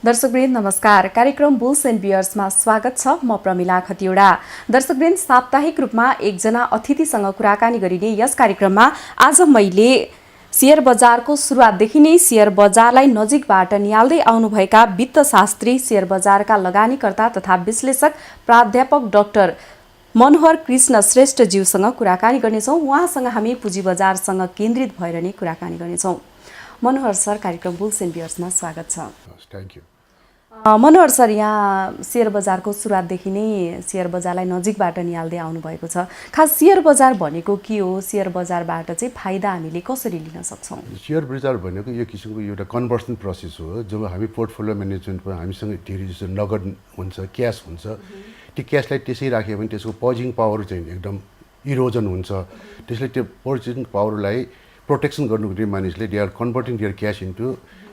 दर्शकवृन्द नमस्कार। कार्यक्रम bulls and बियर्समा स्वागत छ। म प्रमिला खतिवडा। दर्शकवृन्द, साप्ताहिक रूपमा एकजना अतिथिसँग कुराकानी गरिने यस कार्यक्रममा आज मैले शेयर बजारको सुरुवातदेखि नै शेयर बजारलाई नजिकबाट निहाल्दै आउनुभएका वित्तशास्त्री, शेयर बजारका लगानीकर्ता तथा विश्लेषक प्राध्यापक डाक्टर मनोहर कृष्ण श्रेष्ठज्यूसँग कुराकानी गर्नेछौँ। उहाँसँग हामी पुँजी बजारसँग केन्द्रित भएर नै कुराकानी गर्नेछौँ। मनोहर सर, कार्यक्रम बुल्स एन्ड बियर्समा स्वागत छ। Thank you. मनोहर सर, यहाँ शेयर बजारको सुरुवातदेखि नै शेयर बजारलाई नजिकबाट निहाल्दै आउनुभएको छ। खास शेयर बजार भनेको के हो? शेयर बजारबाट चाहिँ फाइदा हामीले कसरी लिन सक्छौँ? शेयर बजार भनेको यो किसिमको एउटा कन्भर्सन प्रोसेस हो। जब हामी पोर्टफोलियो म्यानेजमेन्टमा हामीसँग धेरै जस्तो नगद हुन्छ, क्यास हुन्छ, त्यो क्यासलाई त्यसै राख्यो भने त्यसको पर्चेसिङ पावर चाहिँ एकदम इरोजन हुन्छ। त्यसले त्यो पर्चेसिङ पावरलाई प्रोटेक्सन गर्नुको निम्ति मानिसले they are converting their cash into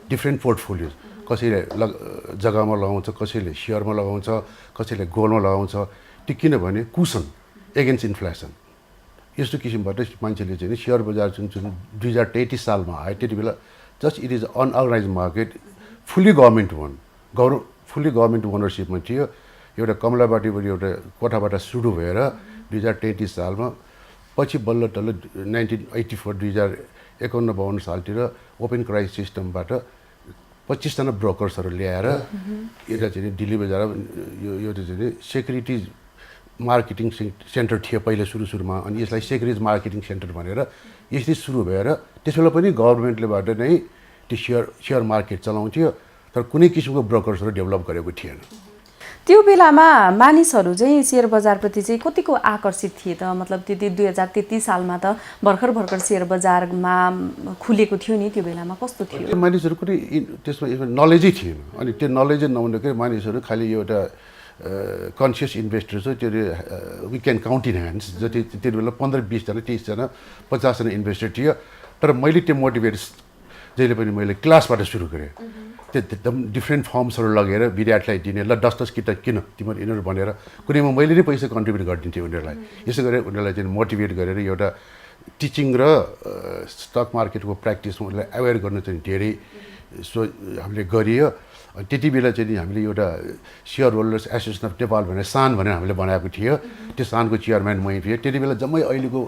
different portfolios. कसैले जग्गामा लगाउँछ, कसैले सेयरमा लगाउँछ, कसैले गोल्डमा लगाउँछ। त्यो किनभने कुसन एगेन्स्ट इन्फ्लेसन यस्तो किसिमबाट मान्छेले चाहिँ सेयर बजार जुन 2033 सालमा आयो त्यति बेला just it is unorganise market, fully government ओनरसिपमा थियो। एउटा कमलाबाटीबाट एउटा कोठाबाट सुरु भएर 2033 सालमा पछि बल्ल तल्ल 1984 2051-52 सालतिर ओपन क्राइस सिस्टमबाट 25 जना ब्रोकर्सहरू ल्याएर एउटा चाहिँ दिल्ली बजार यो चाहिँ सेक्युरिटिज मार्केटिङ सेन्टर थियो पहिला सुरुमा। अनि यसलाई सेक्युरिटिज मार्केटिङ सेन्टर भनेर यसले सुरु भएर त्यसबेला पनि गभर्मेन्टलेबाट नै त्यो सेयर मार्केट चलाउँथ्यो, तर कुनै किसिमको ब्रोकर्सहरू डेभलप गरेको थिएन। त्यो बेलामा मानिसहरू चाहिँ शेयर बजारप्रति चाहिँ कतिको आकर्षित थिए त? मतलब त्यति 2033 सालमा त भर्खर शेयर बजारमा खुलेको थियो नि, त्यो बेलामा कस्तो थियो? मानिसहरू कुनै त्यसमा नलेजै थिएन। अनि त्यो नलेजै नहुँदाखेरि मानिसहरू खालि एउटा कन्सियस इन्भेस्टर छ, त्यो we can count in hands. जति त्यति बेला 15-20 जना 30 जना 50 जना इन्भेस्टर थियो। तर मैले त्यो मोटिभेट जहिले पनि मैले क्लासबाट सुरु गरेँ। त्यो एकदम डिफ्रेन्ट फर्म्सहरू लगेर विद्यार्थीलाई दिने, ल 10-10 किताब किन तिमीहरू यिनीहरू भनेर कुनैमा मैले नै पैसा कन्ट्रिब्युट गरिदिन्थेँ उनीहरूलाई। यसो गरेर उनीहरूलाई चाहिँ मोटिभेट गरेर एउटा टिचिङ र स्टक मार्केटको प्र्याक्टिसमा उनीहरूलाई अवेर गर्नु चाहिँ धेरै हामीले गरियो। त्यति बेला चाहिँ हामीले एउटा share holders association of Nepal भनेर सान भनेर हामीले बनाएको थियो। त्यो सानको चेयरम्यान मै थिएँ। त्यति बेला जम्मै अहिलेको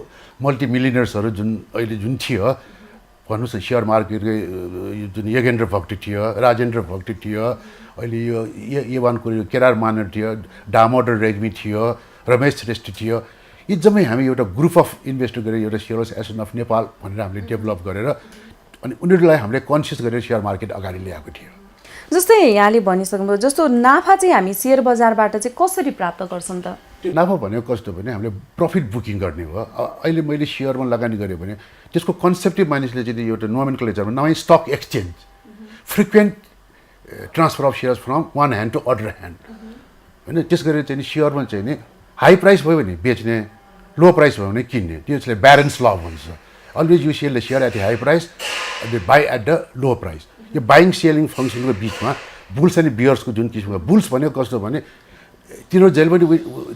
मल्टिमिलियनर्सहरू जुन थियो भन्नुहोस् न, सेयर मार्केटकै जुन योगेन्द्र भट्ट थियो, राजेन्द्र भट्ट थियो, अहिले यो एवानको केदार मानर थियो, दामोदर रेग्मी थियो, रमेश श्रेष्ठ थियो। यी जम्मै हामी एउटा ग्रुप अफ इन्भेस्टर गरेर एउटा सेयर एसोसिएसन अफ नेपाल भनेर हामीले डेभलप गरेर अनि उनीहरूलाई हामीले कन्सियस गरेर सेयर मार्केट अगाडि ल्याएको थियो। जस्तै यहाँले भनिसक्नुभयो, जस्तो नाफा चाहिँ हामी शेयर बजारबाट चाहिँ कसरी प्राप्त गर्छौँ त? त्यो नाफा भनेको कस्तो भने हामीले प्रफिट बुकिङ गर्ने हो। अहिले मैले सेयरमा लगानी गरेँ भने त्यसको कन्सेप्टै मानिसले चाहिँ एउटा नोमेनक्लेचरमा नयाँ stock exchange, frequent transfer of shares from one hand to other hand होइन। त्यस गरेर चाहिँ सेयरमा चाहिँ नि हाई प्राइस भयो भने बेच्ने, लो प्राइस भयो भने किन्ने, त्यसले ब्यालेन्स ल भन्छ। Always you sell the share at the high price and buy at the low price. यो बाइङ सेलिङ फङ्सनको बिचमा बुल्स अनि बियर्सको जुन किसिमको बुल्स भनेको कस्तो भने तिनीहरू जहिले पनि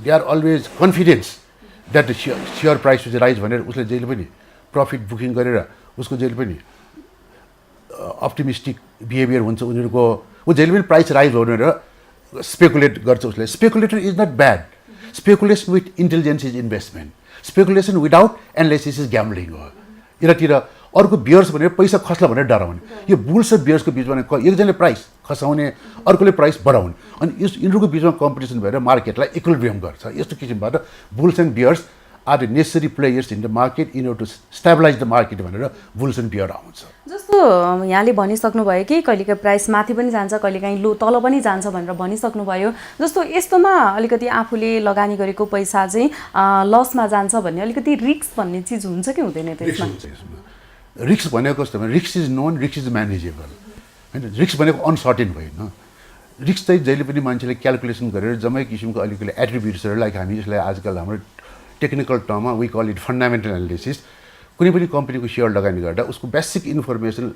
they are always confidence that the share price will rise भनेर उसले जहिले पनि प्रफिट बुकिङ गरेर उसको जहिले पनि अप्टिमिस्टिक बिहेभियर हुन्छ उनीहरूको। ऊ जहिले पनि प्राइस राइज हो भनेर स्पेकुलेट गर्छ उसले। Speculator is not bad. Speculation with intelligence is investment. Speculation without analysis is gambling हो। यतातिर अर्को बियर्स भनेर पैसा खस्ला भनेर डराउने। यो बुल्स र बियर्सको बिचमा एकजनाले प्राइस खसाउने, अर्कोले प्राइस बढाउने, अनि यिनीहरूको बिचमा कम्पिटिसन भएर मार्केटलाई इक्विलिब्रियम गर्छ। यस्तो किसिमबाट bulls and bears are the necessary players in the market in order to stabilize the market भनेर बुल्स एन्ड बियर आउँछ। जस्तो यहाँले भनिसक्नुभयो कि कहिलेकाहीँ प्राइस माथि पनि जान्छ, कहिलेकाहीँ लो तल पनि जान्छ भनेर भनिसक्नुभयो। जस्तो यस्तोमा अलिकति आफूले लगानी गरेको पैसा चाहिँ लसमा जान्छ भन्ने अलिकति रिस्क भन्ने चिज हुन्छ कि हुँदैन त्यसमा? रिस्क भनेको कस्तो भने risk is known, risk is manageable होइन। रिस्क भनेको अनसर्टेन होइन। रिस्क चाहिँ जहिले पनि मान्छेले क्यालकुलेसन गरेर जम्मै किसिमको अलिकति एट्रिब्युट्सहरू लाइक हामी यसलाई आजकल हाम्रो टेक्निकल टर्ममा we call it fundamental analysis. कुनै पनि कम्पनीको सेयर लगानी गर्दा उसको बेसिक इन्फर्मेसन,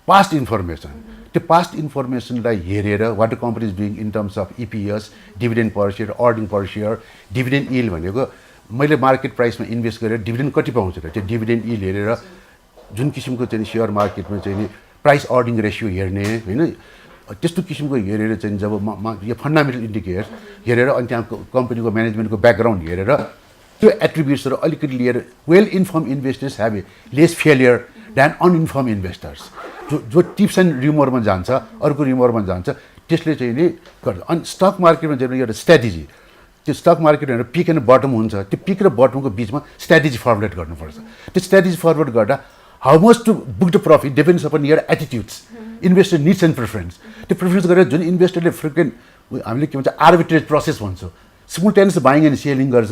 पास्ट इन्फर्मेसन, त्यो पास्ट इन्फर्मेसनलाई हेरेर what the company is doing in terms of EPS, dividend per share, earning per share, dividend इल भनेको मैले मार्केट प्राइसमा इन्भेस्ट गरेर डिभिडेन्ड कति पाउँछ र त्यो डिभिडेन्ड इल हेरेर जुन किसिमको चाहिँ सेयर मार्केटमा चाहिँ प्राइस अर्निङ रेसियो हेर्ने होइन। त्यस्तो किसिमको हेरेर चाहिँ जब यो फन्डामेन्टल इन्डिकेटर्स हेरेर अनि त्यहाँ कम्पनीको म्यानेजमेन्टको ब्याकग्राउन्ड हेरेर त्यो एट्रिब्युट्सहरू अलिकति लिएर well inform investors have a less failure than uninform investors जो टिप्स एन्ड रिमोरमा जान्छ अर्को रिमोरमा जान्छ त्यसले चाहिँ नि गर्छ। अनि स्टक मार्केटमा चाहिँ एउटा स्ट्राटेजी त्यो स्टक मार्केट भनेर पिक एन्ड बटम हुन्छ त्यो पिक र बटमको बिचमा स्ट्राटेजी फर्मुलेट गर्नुपर्छ। त्यो स्ट्राटेजी फर्मुलेट गर्दा how much to book the profit depends upon your attitudes investor needs and preference. त्यो प्रिफरेन्स गरेर जुन इन्भेस्टरले फ्रिक्वेन्ट हामीले के भन्छ आर्बिट्रेज प्रोसेस भन्छौँ सिमुल्टेनियस बाइङ एन्ड सेलिङ गर्छ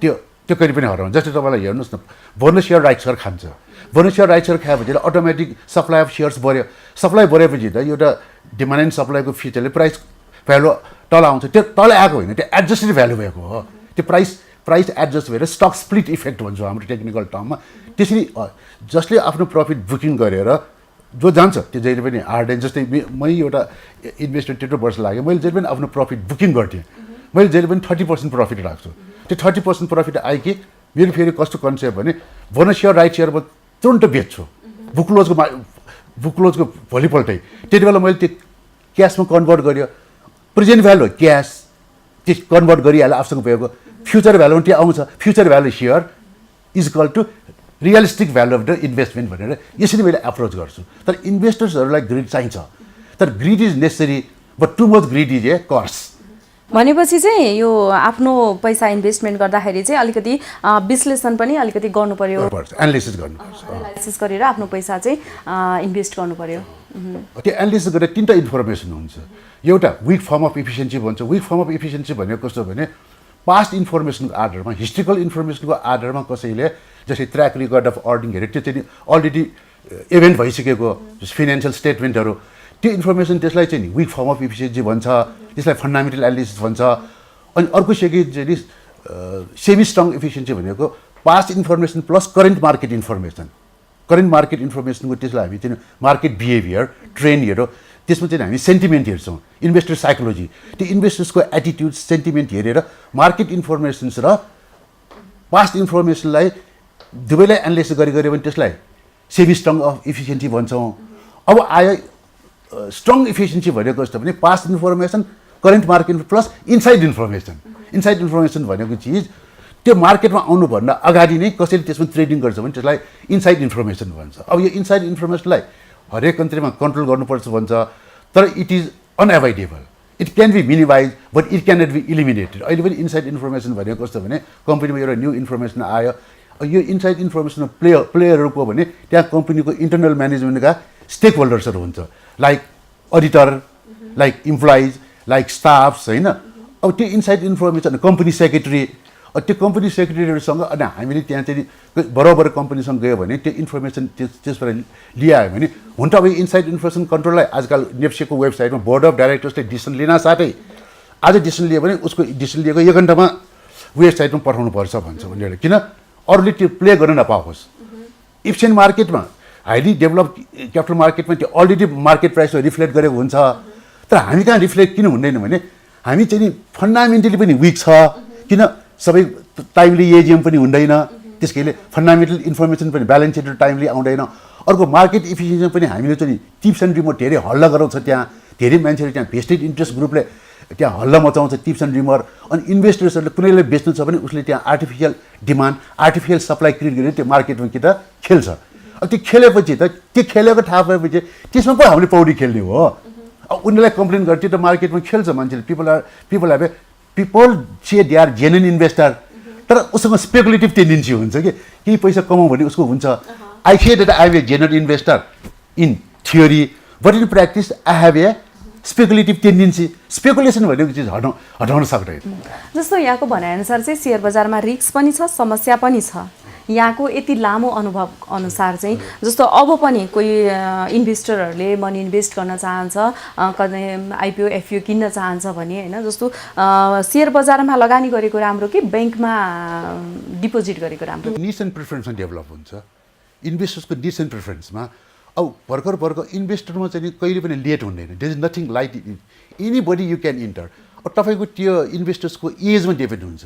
त्यो कहिले पनि हराउँछ। जस्तै तपाईँलाई हेर्नुहोस् न बोनस सेयर राइट्सहरू खान्छ बोनस सेयर राइट्सहरू खाएपछि अटोमेटिक सप्लाई अफ सेयर्स बढ्यो सप्लाई बढेपछि त एउटा डिमान्ड एन्ड सप्लाईको फिचरले प्राइस भ्यालु तल आउँछ त्यो तल आएको होइन त्यो एडजस्टेड भ्यालु भएको हो त्यो प्राइस एडजस्ट भएर स्टक स्प्लिट इफेक्ट भन्छौँ हाम्रो टेक्निकल टर्ममा। त्यसरी जसले आफ्नो प्रफिट बुकिङ गरेर जो जान्छ त्यो जहिले पनि हार्ड एन्ड जस्तै मै एउटा इन्भेस्टर 13 वर्ष लाग्यो मैले जहिले पनि आफ्नो प्रफिट बुकिङ गर्थेँ मैले जहिले पनि 30% प्रफिट राख्छु त्यो 30% प्रफिट आयो कि मेरो फेरि कस्तो कन्सेप्ट भने बोनस सेयर राइट सेयर म तुरन्त बेच्छु बुकलोजको भोलिपल्टै त्यति बेला मैले त्यो क्यासमा कन्भर्ट गर्यो प्रेजेन्ट भ्यालु क्यास त्यो कन्भर्ट गरिहाल्यो आफूसँग भएको फ्युचर भ्यालु त्यो आउँछ future value share is equal to realistic value of the investment भनेर यसरी मैले एप्रोच गर्छु। तर इन्भेस्टर्सहरूलाई ग्रिड चाहिन्छ तर greed is necessary but too much greed is a curse. भनेपछि चाहिँ यो आफ्नो पैसा इन्भेस्टमेन्ट गर्दाखेरि चाहिँ अलिकति विश्लेषण पनि अलिकति गर्नु पर्यो एनालिसिस गर्नुपर्छ एनालिसिस गरेर आफ्नो पैसा चाहिँ इन्भेस्ट गर्नु पर्यो। त्यो एनालिसिस गरेर तिनवटा इन्फर्मेसन हुन्छ एउटा विक फर्म अफ इफिसियन्सी भन्छ विक फर्म अफ इफिसियन्सी भनेको कस्तो भने पास्ट इन्फर्मेसनको आधारमा हिस्ट्रिकल इन्फर्मेसनको आधारमा कसैले जस्तै ट्र्याक रेकर्ड अफ अर्निङ हेरेर त्यो चाहिँ अलरेडी इभेन्ट भइसकेको फिनान्सियल स्टेटमेन्टहरू त्यो इन्फर्मेसन त्यसलाई चाहिँ नि विक फर्म अफ इफिसियन्सी भन्छ त्यसलाई फन्डामेन्टल एनालिसिस भन्छ। अनि अर्को सेकेन्ड चाहिँ नि सेमी स्ट्रङ इफिसियन्सी भनेको past information plus current market इन्फर्मेसनको त्यसलाई हामी चाहिँ मार्केट बिहेभियर ट्रेन्डहरू त्यसमा चाहिँ हामी सेन्टिमेन्ट हेर्छौँ इन्भेस्टर साइकोलोजी त्यो इन्भेस्टर्सको एटिट्युड सेन्टिमेन्ट हेरेर मार्केट इन्फर्मेसन्स र पास्ट इन्फर्मेसनलाई दुवैलाई एनालाइसिस गऱ्यो भने त्यसलाई सेमी स्ट्रङ अफ इफिसियन्सी भन्छौँ। अब आयो स्ट्रङ इफिसियन्सी भनेको जस्तो भने past information current market plus inside information भनेको चिज त्यो मार्केटमा आउनुभन्दा अगाडि नै कसैले त्यसमा ट्रेडिङ गर्छ भने त्यसलाई इनसाइड इन्फर्मेसन भन्छ। अब यो इनसाइड इन्फर्मेसनलाई हरेक कन्ट्रीमा कन्ट्रोल गर्नुपर्छ भन्छ तर it is unavoidable it can be minimise but it can not be eliminated. अहिले पनि इनसाइड इन्फर्मेसन भनेको कस्तो भने कम्पनीमा एउटा न्यू इन्फर्मेसन आयो यो इनसाइड इन्फर्मेसनमा प्लेयरहरूको भने त्यहाँ कम्पनीको इन्टरनल म्यानेजमेन्टका स्टेक होल्डर्सहरू हुन्छ like auditor like employees like staffs होइन। अब त्यो इनसाइड इन्फर्मेसन कम्पनी सेक्रेटरी त्यो कम्पनी सेक्रेटरीहरूसँग अनि हामीले त्यहाँ चाहिँ बराबर कम्पनीसँग गयो भने त्यो इन्फर्मेसन त्यसबाट लिआयो भने हुन त अब इनसाइड इन्फर्मेसन कन्ट्रोललाई आजकल नेप्सेको वेबसाइटमा बोर्ड अफ डाइरेक्टर्सले डिसिसन लिन साथै आज डिसिसन लियो भने उसको डिसिसन लिएको 1 घन्टामा वेबसाइटमा पठाउनुपर्छ भन्छ उनीहरूले किन अरूले त्यो प्ले गर्न नपाओस्। इफिसियन्ट मार्केटमा हाइली डेभलप क्यापिटल मार्केटमा त्यो अलरेडी मार्केट प्राइसमा रिफ्लेक्ट गरेको हुन्छ तर हामी कहाँ रिफ्लेक्ट किन हुँदैन भने हामी चाहिँ नि फन्डामेन्टली पनि विक छ किन सबै टाइमली एजिएम पनि हुँदैन त्यसैले फन्डामेन्टल इन्फर्मेसन पनि ब्यालेन्स सिट टाइमली आउँदैन। अर्को मार्केट इफिसियन्सी पनि हामीले चाहिँ टिप्स एन्ड रिमर धेरै हल्ला गराउँछ त्यहाँ धेरै मान्छेले त्यहाँ भेस्टेड इन्ट्रेस्ट ग्रुपले त्यहाँ हल्ला मचाउँछ टिप्स एन्ड रिमर अनि इन्भेस्टर्सहरूले कुनैले बेच्नु छ भने उसले त्यहाँ artificial demand artificial supply create गरेर त्यो मार्केटमा कि त खेल्छ। अब त्यो खेलेपछि त त्यो खेलेको थाहा पाएपछि त्यसमा पो हामीले पौडी खेल्ने हो। अब उनीहरूलाई कम्प्लेन गर्छ त्यो मार्केटमा खेल्छ मान्छेले people say they are genuine investor तर उसँग स्पेकुलेटिभ टेन्डेन्सी हुन्छ कि केही पैसा कमाउँ भने उसको हुन्छ I say that I have A genuine investor in theory but in practice I have A speculative tendency speculation भनेको चिज हटाउन सक्दैन। जस्तो यहाँको भनाइअनुसार चाहिँ सेयर बजारमा रिस्क पनि छ समस्या पनि छ यहाँको यति लामो अनुभव अनुसार चाहिँ जस्तो अब पनि कोही इन्भेस्टरहरूले मनी इन्भेस्ट गर्न चाहन्छ कतै आइपिओ एफपिओ किन्न चाहन्छ भने होइन जस्तो सेयर बजारमा लगानी गरेको राम्रो कि ब्याङ्कमा डिपोजिट गरेको राम्रो? निड्स एन्ड प्रिफरेन्समा डेभलप हुन्छ इन्भेस्टर्सको निड्स एन्ड प्रिफरेन्समा। अब भर्खर इन्भेस्टरमा चाहिँ कहिले पनि लेट हुँदैन there is nothing like anybody you can enter. अब तपाईँको त्यो इन्भेस्टर्सको एजमा डिपेन्ड हुन्छ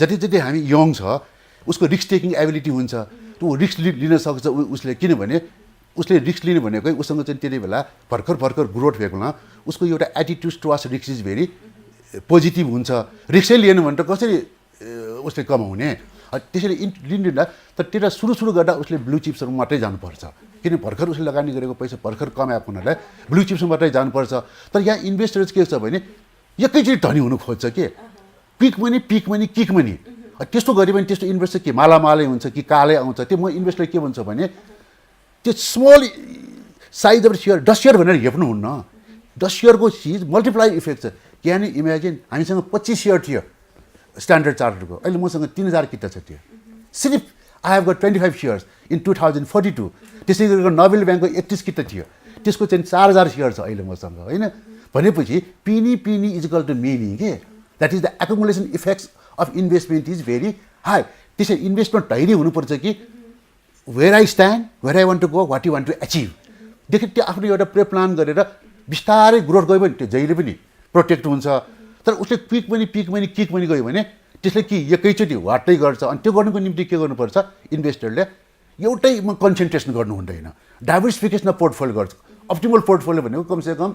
जति हामी यङ छ उसको रिस्क टेकिङ एबिलिटी हुन्छ त्यो रिस्क लिन सक्छ उसले किनभने उसले रिस्क लिने भनेकै उसँग चाहिँ त्यति बेला भर्खर ग्रोथ भएकोमा उसको एउटा attitude towards risk is very positive हुन्छ। रिस्कै लिएन भने त कसरी उसले कमाउने? त्यसैले लिँदैन। तर त्यसलाई सुरु गर्दा उसले ब्लु चिप्सहरू मात्रै जानुपर्छ, किन भर्खर उसले लगानी गरेको पैसा भर्खर कमाएको हुनाले ब्लु चिप्समा मात्रै जानुपर्छ। तर यहाँ इन्भेस्टर्स के छ भने एकैचोटि धनी हुनु खोज्छ के, पिक मनी किक मनी। त्यस्तो गऱ्यो भने त्यस्तो इन्भेस्टर के मालामालै हुन्छ कि कालै आउँछ? त्यो म इन्भेस्टर के भन्छ भने त्यो small size of share 10 share भनेर हेप्नुहुन्न। 10 सेयरको चिज मल्टिप्लाई इफेक्ट छ। किनभने इमेजिन हामीसँग 25 सेयर थियो स्ट्यान्डर्ड चार्टरको, अहिले मसँग 3000 किता छ। त्यो सिर्फ I have got 25 shares in 2042। त्यसै गरेको नोबेल ब्याङ्कको 31 किता थियो, त्यसको चाहिँ 4000 सेयर छ अहिले मसँग, होइन? भनेपछि पिनी इज इक्वल टु मेनी के, that is the accumulation effects of investment is very high. त्यसै इन्भेस्टमेन्ट धैर्य हुनुपर्छ कि where I stand, where I want to go, what you want to achieve. देखि त्यो आफ्नो एउटा प्रे प्लान गरेर बिस्तारै ग्रोथ गयो भने त्यो जहिले पनि प्रोटेक्ट हुन्छ। तर उसले पिक मनी किक मनी गयो भने त्यसले कि एकैचोटि वाटै गर्छ। अनि त्यो गर्नुको निम्ति के गर्नुपर्छ? इन्भेस्टरले एउटैमा कन्सन्ट्रेसन गर्नु हुँदैन, डाइभर्सिफिकेसन अफ पोर्टफोलियो गर्छ। अप्टिमल पोर्टफोलियो भनेको कमसेकम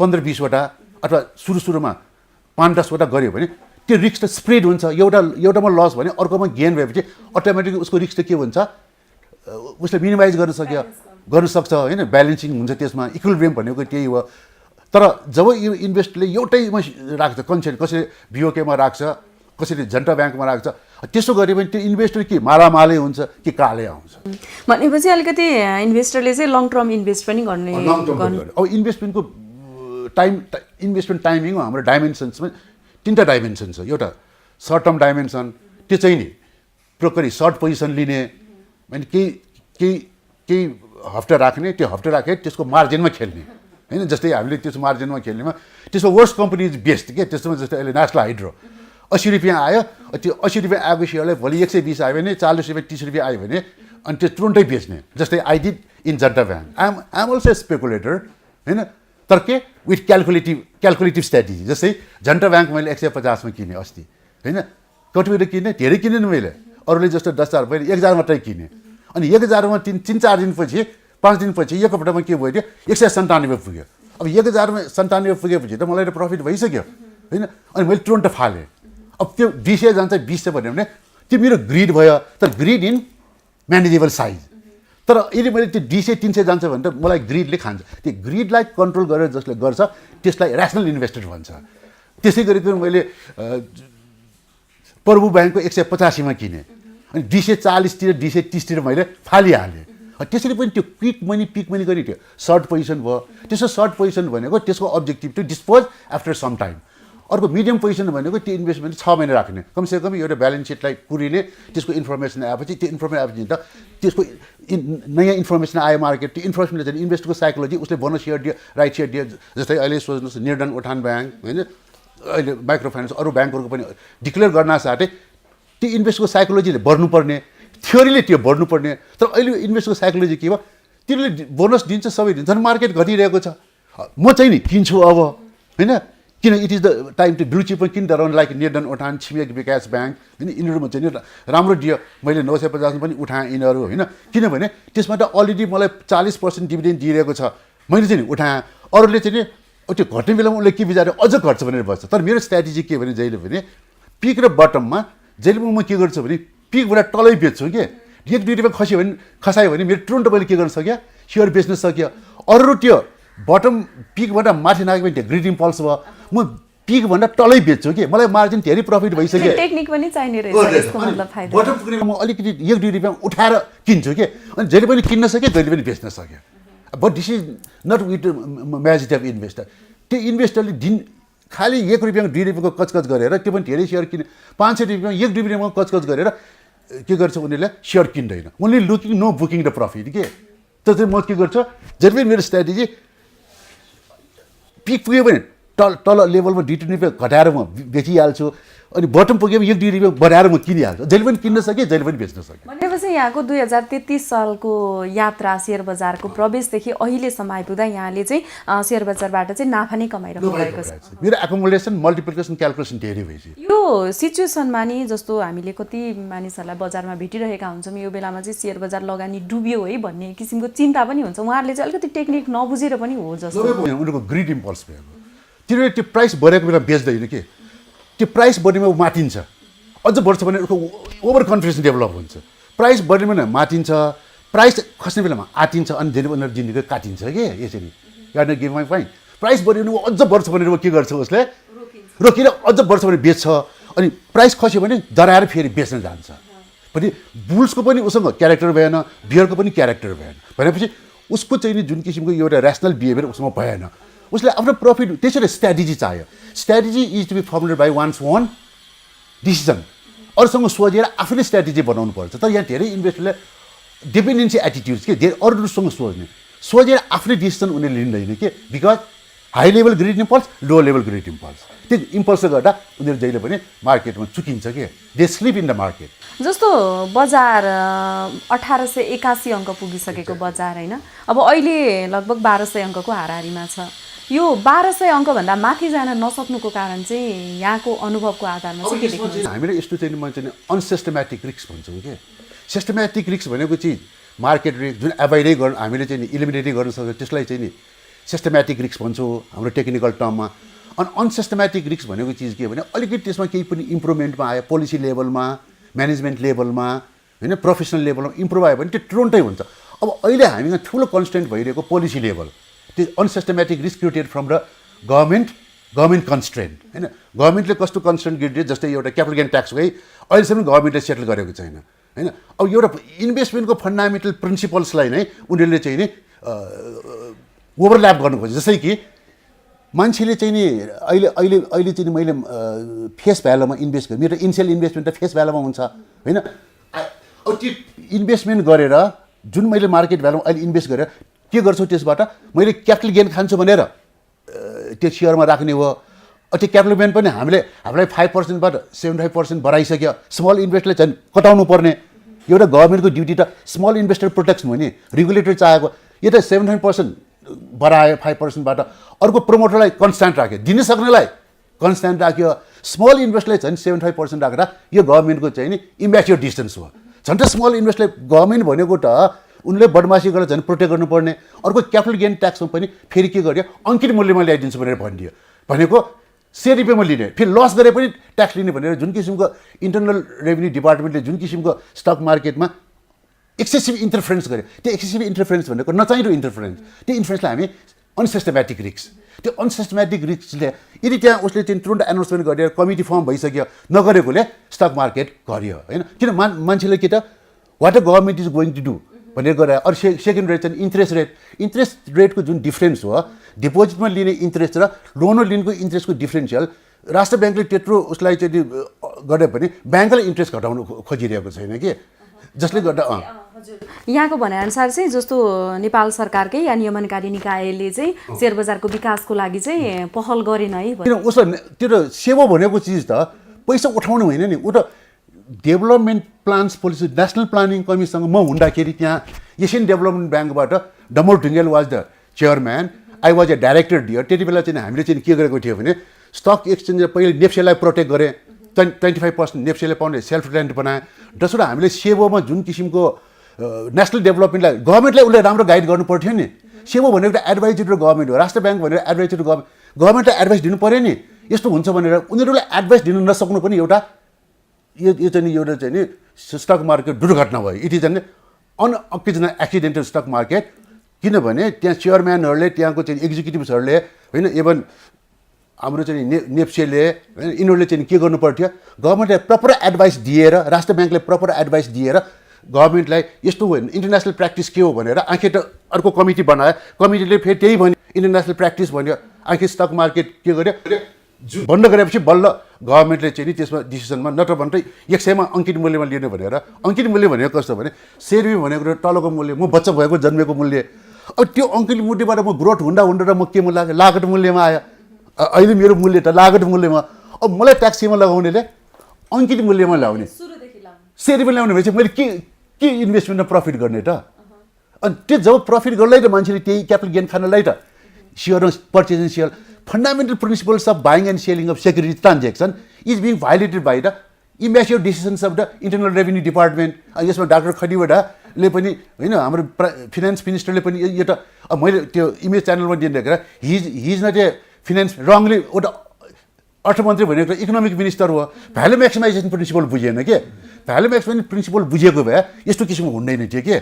15-20 वटा अथवा सुरुमा 5-10 वटा गऱ्यो भने त्यो रिस्क त स्प्रेड हुन्छ। एउटामा लस भने अर्कोमा गेन भएपछि अटोमेटिकली उसको रिस्क त के हुन्छ? उसले मिनिमाइज गर्न सक्छ, होइन? ब्यालेन्सिङ हुन्छ त्यसमा। इक्विलिब्रियम भनेको त्यही हो। तर जब यो इन्भेस्टरले एउटैमा राख्छ, कसैले बिओकेमा राख्छ, कसैले जनता ब्याङ्कमा राख्छ, त्यसो गऱ्यो भने त्यो इन्भेस्टर के मालामालै हुन्छ कि कालै आउँछ। भनेपछि अलिकति इन्भेस्टरले चाहिँ लङ टर्म इन्भेस्ट पनि गर्ने। अब इन्भेस्टमेन्टको इन्भेस्टमेन्ट टाइमिङ हाम्रो डाइमेन्सन्समा 3टा डाइमेन्सन छ। एउटा सर्ट टर्म डाइमेन्सन, त्यो चाहिँ नि प्रकरी सर्ट पोजिसन लिने, अनि केही हप्ता राख्ने, त्यो हप्ता राखेर त्यसको मार्जिनमा खेल्ने, होइन? जस्तै हामीले त्यसको मार्जिनमा खेल्नेमा त्यसको वर्स्ट कम्पनी इज बेस्ट के। त्यसमा जस्तै अहिले नेसनल हाइड्रो 80 रुपियाँ आयो, त्यो 80 रुपियाँ आएको सेयरलाई भोलि 120 आयो भने 40 रुपियाँ 30 रुपियाँ आयो भने अनि त्यो तुरुन्तै बेच्ने। जस्तै I did in Janata bank. I am also speculator, होइन? तर के विथ क्यालकुलेटिभ स्ट्राटेजी। जस्तै जनता ब्याङ्क मैले 150 मा किने अस्ति, होइन? कतिपय किने, धेरै किनेन मैले। अरूले जस्तो 10,000 मैले 1000 मात्रै किने। अनि 1000 मा 3-4 दिनपछि 5 दिनपछि एक हप्तामा के भयो? 197 पुग्यो। अब 1097 पुगेपछि त मलाई त प्रफिट भइसक्यो, होइन? अनि मैले तुरन्त फालेँ। अब त्यो 20 जान्छ 20 भन्यो भने त्यो मेरो ग्रिड भयो। तर ग्रिड इन म्यानेजेबल साइज। तर यदि मैले त्यो 200-300 जान्छ भने त मलाई ग्रिडले खान्छ। त्यो ग्रिडलाई कन्ट्रोल गरेर जसले गर्छ त्यसलाई ऱ्यासनल इन्भेस्टर भन्छ। त्यसै गरिकन मैले प्रभु ब्याङ्कको 185 मा किने, अनि 240 तिर 230 तिर मैले फालिहालेँ। त्यसरी पनि त्यो पिक मनी गर्ने त्यो सर्ट पोजिसन भयो। त्यसो सर्ट पोजिसन भनेको त्यसको objective to dispose after some time. अर्को मिडियम पोजिसन भनेको त्यो इन्भेस्टमेन्ट 6 महिना राख्ने, कमसेकम एउटा ब्यालेन्स सिटलाई पुरिने। त्यसको इन्फर्मेसन आएपछि त्यो इन्फर्मेसन आएपछि त त्यसको नयाँ इन्फर्मेसन आयो मार्केट, त्यो इन्फर्मेसनले चाहिँ इन्भेस्टरको साइकोलोजी उसले बोनस सेयर दियो, राइट सेयर दियो। जस्तै अहिले सोच्नुहोस् निर्धन उठान ब्याङ्क, होइन? अहिले माइक्रो फाइनेन्स अरू ब्याङ्कहरूको पनि डिक्लेयर गर्न साथै त्यो इन्भेस्टरको साइकोलोजीले बढ्नुपर्ने, थ्योरीले त्यो बढ्नुपर्ने। तर अहिले इन्भेस्टरको साइकोलोजी के भयो? तिनीहरूले बोनस दिन्छ, सबै दिन्छ, मार्केट घटिरहेको छ। म चाहिँ नि किन्छु अब, होइन? किन it is the time to blue चिपमा किन्दा रहन लाइक निर्धन उठान, छिमेक विकास ब्याङ्क, होइन? यिनीहरूमा चाहिँ राम्रो दियो। मैले 950 पनि उठाएँ यिनीहरू, होइन? किनभने त्यसमा त अलरेडी मलाई 40% डिभिडेन्ड दिइरहेको छ, मैले चाहिँ नि उठाएँ। अरूले चाहिँ नि त्यो घट्ने बेलामा उसले के बिचारे अझ घट्छ भनेर बस्छ। तर मेरो स्ट्राटेजी के भने जहिले भने पिक र बटममा जहिले म के गर्छु भने पिकबाट तलै बेच्छु के। 1-2 रुपियाँ खसायो भने मेरो तुरन्त मैले के गर्न सक्यो? सेयर बेच्न सक्यो। अरू त्यो बटम पिकबाट माथि नाग्यो भने त्यो ग्रिड इम्पल्स भयो, म पिकभन्दा तलै बेच्छु कि। मलाई मार्जिन धेरै प्रफिट भइसक्यो। टेक्निक पनि चाहिने रहेछ यसको मतलब फाइदा। बटम पुग्ने म अलिकति 1-2 रुपियाँ उठाएर किन्छु कि, अनि जहिले पनि किन्न सक्यो, जहिले पनि बेच्न सक्यो। But this is not with magic of investor. त्यो इन्भेस्टरले दिन खालि 1 रुपियाँ 2 रुपियाँको कचकच गरेर, त्यो पनि धेरै सेयर किने 500 रुपियाँ 1-2 रुपियाँमा कचकच गरेर के गर्छ उनीहरूले? सेयर किन्दैन। Only looking no booking the profit के। त चाहिँ म के गर्छु? जहिले पनि मेरो स्ट्राटेजी पिक पुग्यो भने तल लेभलमा 2-3 रुपियाँ घटाएर म बेचिहाल्छु अनि बटम पुगेमा 1-2 रुपियाँ बढाएर म किनिहाल्छु जहिले पनि किन्न सकेँ जहिले पनि बेच्न सकेँ भनेपछि यहाँको 2033 सालको यात्रा सेयर बजारको प्रवेशदेखि अहिलेसम्म आइपुग्दा यहाँले चाहिँ सेयर बजारबाट चाहिँ नाफा नै कमाइरहनु भएको छ मेरो एकोमोडेसन मल्टिप्लिकेसन क्यालकुलेसन धेरै भएपछि यो सिचुएसनमा नि जस्तो हामीले कति मानिसहरूलाई बजारमा भेटिरहेका हुन्छौँ यो बेलामा चाहिँ सेयर बजार लगानी डुब्यो है भन्ने किसिमको चिन्ता पनि हुन्छ उहाँहरूले चाहिँ अलिकति टेक्निक नबुझेर पनि हो जस्तो उनीहरूको ग्रिड इम्पल्स भएको तिनीहरूले त्यो प्राइस बढेको बेला बेच्दैन के त्यो प्राइस बढ्नेमा मातिन्छ अझ बढ्छ भने ओभर कन्फिडेन्स डेभलप हुन्छ प्राइस बढ्ने बेला मातिन्छ प्राइस खस्ने बेलामा आतिन्छ अनि धेरै उनीहरू जिन्दगी काटिन्छ कि यसरी garden give my fine price बढ्यो भने अझ बढ्छ भनेर के गर्छ उसले रोकेर अझ बढ्छ भने बेच्छ अनि प्राइस खस्यो भने जराएर फेरि बेच्न जान्छ पनि बुल्सको पनि उसँग क्यारेक्टर भएन बियरको पनि क्यारेक्टर भएन भनेपछि उसको चाहिँ नि जुन किसिमको एउटा ऱ्यासनल बिहेभियर उसमा भएन उसले आफ्नो प्रफिट त्यसरी स्ट्राटेजी चाहियो strategy is to be formulated by one's own decision अरूसँग सोचेर आफूले स्ट्राटेजी बनाउनु पर्छ तर यहाँ धेरै इन्भेस्टरले डिपेन्डेन्सी एटिट्युड्स के धेरै अरूसँग सोचेर आफ्नै डिसिजन उनीहरूले लिँदैन के because high level grid impulse low level grid impulse त्यो इम्पल्सले गर्दा उनीहरू जहिले पनि मार्केटमा चुकिन्छ के they slip in the market जस्तो बजार 1881 अङ्क पुगिसकेको बजार होइन अब अहिले लगभग 1200 अङ्कको हाराहारीमा छ यो 1200 अङ्कभन्दा माथि जान नसक्नुको कारण चाहिँ यहाँको अनुभवको आधारमा चाहिँ के देख्नुहुन्छ हामीले यस्तो चाहिँ म चाहिँ अनसिस्टमेटिक रिस्क भन्छौँ कि सिस्टमेटिक रिस्क भनेको चिज मार्केट रिस्क जुन एभोइडै गर्नु हामीले चाहिँ नि इलिमिनेटै गर्न सक्छ त्यसलाई चाहिँ नि सिस्टमेटिक रिस्क भन्छौँ हाम्रो टेक्निकल टर्ममा अनि अनसिस्टमेटिक रिस्क भनेको चिज के भने अलिकति त्यसमा केही पनि इम्प्रुभमेन्टमा आयो पोलिसी लेभलमा म्यानेजमेन्ट लेभलमा होइन प्रोफेसनल लेभलमा इम्प्रुभ आयो भने त्यो तुरुन्तै हुन्छ अब अहिले हामीमा ठुलो कन्स्टेन्ट भइरहेको पोलिसी लेभल त्यो unsystematic risk created from the government constraint होइन गभर्मेन्टले कस्तो कन्स्ट्रेन्ट क्रिएटेड जस्तै एउटा क्यापिटल गेन ट्याक्सकै अहिलेसम्म गभर्मेन्टले सेटल गरेको छैन होइन अब एउटा इन्भेस्टमेन्टको फन्डामेन्टल प्रिन्सिपल्सलाई नै उनीहरूले चाहिँ नि ओभरल्याप गर्नु खोज्छ जस्तै कि मान्छेले चाहिँ नि अहिले चाहिँ मैले फेस भ्यालुमा इन्भेस्ट गरेँ मेरो इनिसियल इन्भेस्टमेन्ट त फेस भ्यालुमा हुन्छ होइन अब त्यो इन्भेस्टमेन्ट गरेर जुन मैले मार्केट भ्यालुमा अहिले इन्भेस्ट गरेर के गर्छु त्यसबाट मैले क्यापिटल गेन खान्छु भनेर त्यो सेयरमा राख्ने हो त्यो क्यापिटल गेन पनि हामीलाई 5%बाट 75% बढाइसक्यो स्मल इन्भेस्टरले चाहिँ कटाउनु पर्ने एउटा गभर्मेन्टको ड्युटी त स्मल इन्भेस्टर प्रोटेक्सन हो नि रेगुलेटर चाहेको यो त 75% बढायो 5%बाट अर्को प्रमोटरलाई कन्स्ट्यान्ट राख्यो दिन सक्नेलाई कन्स्ट्यान्ट राख्यो स्मल इन्भेस्टरलाई चाहिँ 75% राखेर यो गभर्मेन्टको चाहिँ नि इम्याच्योर डिस्टेन्स हो झन् त स्मल इन्भेस्टरले गभर्मेन्ट भनेको त उनले बदमासी गरेर झन् प्रोटेक्ट गर्नुपर्ने अर्को क्यापिटल गेन ट्याक्समा पनि फेरि के गर्यो अङ्कित मूल्यमा ल्याइदिन्छु भनेर भनिदियो भनेको 100 रुपियाँमा लिने फेरि लस गरे पनि ट्याक्स लिने भनेर जुन किसिमको इन्टरनल रेभिन्यू डिपार्टमेन्टले जुन किसिमको स्टक मार्केटमा एक्सेसिभ इन्टरफेरेन्स गर्यो त्यो एक्सेसिभ इन्टरफेरेन्स भनेको नचाहिँदो इन्टरफेरेन्स त्यो इन्फ्लुएन्सलाई हामी अनसिस्टमेटिक रिस्क त्यो अनसिस्टमेटिक रिस्कले यदि त्यहाँ उसले चाहिँ तुरन्त एनाउन्समेन्ट गरेर कमिटी फर्म भइसक्यो नगरेकोले स्टक मार्केट गर्यो होइन किन मान्छेले के त what a government is going to do भनेर गरेर अरू सेकेन्ड रेट चाहिँ इन्ट्रेस्ट रेटको जुन डिफ्रेन्स हो डिपोजिटमा लिने इन्ट्रेस्ट र लोनमा लिनुको इन्ट्रेस्टको डिफ्रेन्सियल राष्ट्र ब्याङ्कले त्यत्रो उसलाई चाहिँ गरे पनि ब्याङ्कले इन्ट्रेस्ट घटाउनु खोजिरहेको छैन कि जसले गर्दा यहाँको भनाइअनुसार चाहिँ जस्तो नेपाल सरकारकै या नियमनकारी निकायले चाहिँ सेयर बजारको विकासको लागि चाहिँ पहल गरेन है किन उसलाई त्यो सेवा भनेको चिज त पैसा उठाउनु होइन नि ऊ त development plans policy national planning कमिसनसँग म हुँदाखेरि त्यहाँ एसियन डेभलपमेन्ट ब्याङ्कबाट डमोल Dhungel was the chairman I was a director there त्यति बेला चाहिँ हामीले चाहिँ के गरेको थियो भने स्टक एक्सचेन्जले पहिले नेप्सेलाई प्रोटेक्ट गरे 25% नेप्सेले पाउने सेल्फ रिलायन्ट बनाए दोस्रो हामीले सेवोमा जुन किसिमको नेसनल डेभलपमेन्टलाई गभर्मेन्टलाई उसले राम्रो गाइड गर्नु पर्थ्यो नि सेवो भनेको त एडभाइजरी गभर्मेन्ट हो राष्ट्र ब्याङ्क भनेर एडभाइजरी गभर्मेन्टलाई एडभाइस दिनु पऱ्यो नि यस्तो हुन्छ भनेर उनीहरूलाई एडभाइस दिनु नसक्नु पनि एउटा यो चाहिँ एउटा चाहिँ नि स्टक मार्केट दुर्घटना भयो it is an unoccasional accidental stock market किनभने त्यहाँ चेयरम्यानहरूले त्यहाँको चाहिँ एक्जिक्युटिभ्सहरूले होइन इभन हाम्रो चाहिँ नेप्सेले होइन यिनीहरूले चाहिँ के गर्नु पर्थ्यो गभर्मेन्टलाई प्रपर एडभाइस दिएर राष्ट्र ब्याङ्कले प्रपर एडभाइस दिएर गभर्मेन्टलाई यस्तो हो इन्टरनेसनल प्र्याक्टिस के हो भनेर आँखे त अर्को कमिटी बनायो कमिटीले फेरि त्यही भन्यो इन्टरनेसनल प्र्याक्टिस भन्यो आँखे स्टक मार्केट के गर्यो बन्द गरेपछि बल्ल गभर्मेन्टले चाहिँ नि त्यसमा डिसिजनमा नत्र भने त 100मा अङ्कित मूल्यमा लिने भनेर अङ्कित मूल्य भनेको कस्तो भने सेयरबी भनेको तलको मूल्य म बच्चा भएको जन्मेको मूल्य अब त्यो अङ्कित मूल्यबाट म ग्रोथ हुँदा र म के मूल्य लागत मूल्यमा आयो अहिले मेरो मूल्य त लागत मूल्यमा अब मलाई ट्याक्सीमा लगाउनेले अङ्कित मूल्यमा ल्याउने सेयरमा ल्याउने भएपछि मैले के इन्भेस्टमेन्टमा प्रफिट गर्ने त अनि त्यो जब प्रफिट गर्दै त मान्छेले त्यही क्यापिटल गेन खानलाई त share purchase and share fundamental principles of buying and selling of security transaction is being violated by the immature decisions of the internal revenue department. यसमा डाक्टर खनिवटाले पनि होइन हाम्रो फिनान्स मिनिस्टरले पनि यो त मैले त्यो इमेज च्यानलमा दिइरहेको हिज नट ए फिनान्स रङली एउटा अर्थमन्त्री भनेको इकोनोमिक मिनिस्टर हो, भ्यालु म्याक्सिमाइजेसन प्रिन्सिपल बुझेन के, भ्यालु म्याक्सिमाइजेसन प्रिन्सिपल बुझेको भए यस्तो किसिमको हुँदैन थियो के।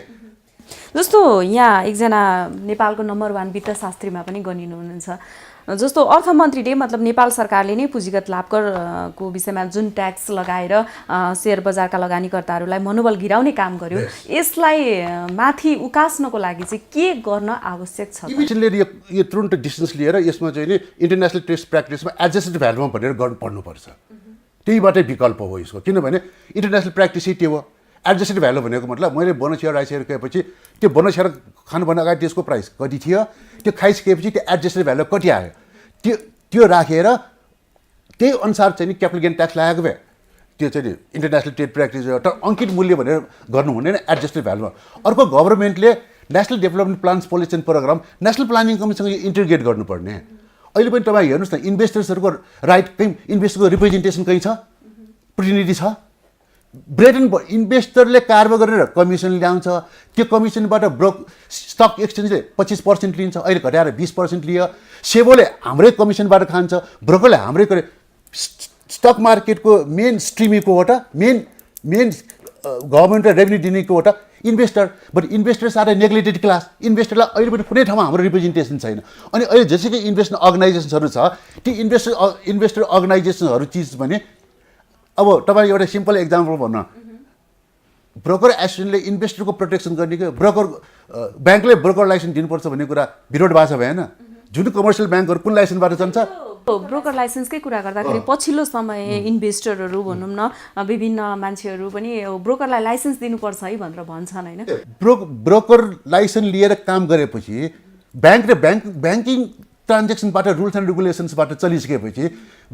जस्तो यहाँ एकजना नेपालको नम्बर 1 वित्तशास्त्रीमा पनि गनिनु हुनुहुन्छ, जस्तो अर्थमन्त्रीले मतलब नेपाल सरकारले नै पुँजीगत लाभकरको विषयमा जुन ट्याक्स लगाएर शेयर बजारका लगानीकर्ताहरूलाई मनोबल गिराउने काम गर्यो, यसलाई माथि उकास्नको लागि चाहिँ के गर्न आवश्यक छ? इमिडिएटली यो तुरुन्त डिसिजन्स लिएर यसमा चाहिँ नि इन्टरनेसनल टेस्ट प्र्याक्टिसमा एडजस्टेड भ्यालुमा भनेर गर्नु पर्नुपर्छ। त्यहीबाटै विकल्प हो यसको, किनभने इन्टरनेसनल प्र्याक्टिसै त्यो हो। एडजस्टेड भ्यालु भनेको मतलब मैले बोनस सेयर राइस सेयर गएपछि त्यो बोनस सेयर खानुभन्दा अगाडि त्यसको प्राइस कति थियो, त्यो खाइसकेपछि त्यो एडजस्टेड भ्यालु कति आयो, त्यो राखेर त्यही अनुसार चाहिँ नि क्यापिटल गेन ट्याक्स लागेको भए त्यो चाहिँ नि इन्टरनेसनल ट्रेड प्र्याक्टिस एउटा अङ्कित मूल्य भनेर गर्नु हुँदैन एडजस्टेड भ्यालुमा। अर्को गभर्मेन्टले national development plans policy and program national planning कमिसनसँग इन्टिग्रेट गर्नुपर्ने। अहिले पनि तपाईँ हेर्नुहोस् न, इन्भेस्टर्सहरूको राइट कहीँ इन्भेस्टरको रिप्रेजेन्टेसन कहीँ छ, प्रतिनिधि छ? ब्रेड एन्ड इन्भेस्टरले कारबार गरेर कमिसन ल्याउँछ, त्यो कमिसनबाट स्टक एक्सचेन्जले 25% लिन्छ, अहिले घटाएर 20% लियो। सेबोले हाम्रै कमिसनबाट खान्छ, ब्रोकरले हाम्रै गरे। स्टक मार्केटको मेन स्ट्रिमीको हो त मेन गभर्मेन्टले रेभेन्यू दिनेको हो त investor, but investors are a neglected class. इन्भेस्टरलाई अहिले पनि कुनै ठाउँमा हाम्रो रिप्रेजेन्टेसन छैन। अनि अहिले जसरी इन्भेस्टमेन्ट अर्गनाइजेसन्सहरू छ, ती इन्भेस्टर अर्गनाइजेसनहरू चिज भने अब तपाईँ एउटा सिम्पल एक्जाम्पल भन्नु, ब्रोकर एसोसिएसनले इन्भेस्टरको प्रोटेक्सन गर्ने कि ब्याङ्कले ब्रोकर लाइसेन्स दिनुपर्छ भन्ने कुरा विरोध भएको छ भएन? जुन कमर्सियल ब्याङ्कहरू कुन लाइसेन्सबाट चल्छ? ब्रोकर लाइसेन्सकै कुरा गर्दाखेरि पछिल्लो समय इन्भेस्टरहरू भनौँ न विभिन्न मान्छेहरू पनि ब्रोकरलाई लाइसेन्स दिनुपर्छ है भनेर भन्छन् होइन? ब्रोकर लाइसेन्स लिएर काम गरेपछि ब्याङ्कले ब्याङ्किङ ट्रान्जेक्सनबाट रुल्स एन्ड रेगुलेसन्सबाट चलिसकेपछि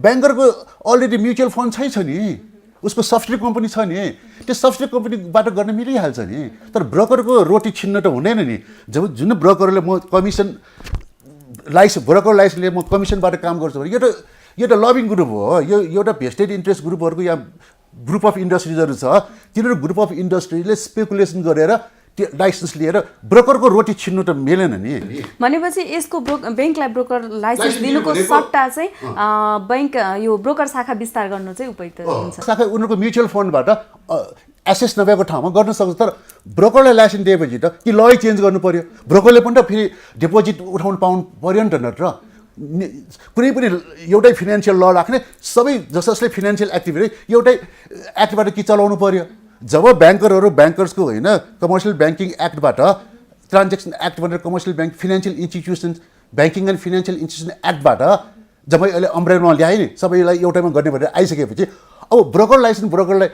ब्याङ्करको अलरेडी म्युचुअल फन्ड छ नि, उसको सब्सिडी कम्पनी छ नि, त्यो सब्सिडी कम्पनीबाट गर्न मिलिहाल्छ नि। तर ब्रोकरको रोटी छिन्न त हुँदैन नि। जब जुन ब्रोकरले म कमिसन ब्रोकर लाइसेन्सले म कमिसनबाट काम गर्छु भने यो त लबिङ ग्रुप हो, यो एउटा भेस्टेड इन्ट्रेस्ट ग्रुपहरूको या ग्रुप अफ इन्डस्ट्रिजहरू छ, तिनीहरू ग्रुप अफ इन्डस्ट्रीले स्पेकुलेसन गरेर त्यो लाइसेन्स लिएर ब्रोकरको रोटी छिन्नु त मिलेन नि। भनेपछि यसको ब्याङ्कलाई ब्रोकर लाइसेन्स दिनुको सट्टा चाहिँ ब्याङ्क यो ब्रोकर शाखा विस्तार गर्नु चाहिँ उपयुक्त हुन्छ। शाखा उनीहरूको म्युचुअल फन्डबाट एसेस नभएको ठाउँमा गर्न सक्छ। तर ब्रोकरलाई लाइसेन्स दिएपछि त कि ल चेन्ज गर्नु पर्यो, ब्रोकरले पनि त फेरि डिपोजिट उठाउनु पाउनु पर्यो नि त। नत्र कुनै पनि एउटै फिनेन्सियल ल राख्ने सबै जसले फिनेन्सियल एक्टिभिटी एउटै एक्टबाट कि चलाउनु पर्यो। जब ब्याङ्कर्सको होइन कमर्सियल ब्याङ्किङ एक्टबाट ट्रान्जेक्सन एक्ट भनेर commercial bank financial institutions banking and financial institution एक्टबाट जब अहिले अम्ब्रेलामा ल्याएँ नि सबैलाई एउटैमा गर्ने भनेर आइसकेपछि अब ब्रोकर लाइसेन्स ब्रोकरलाई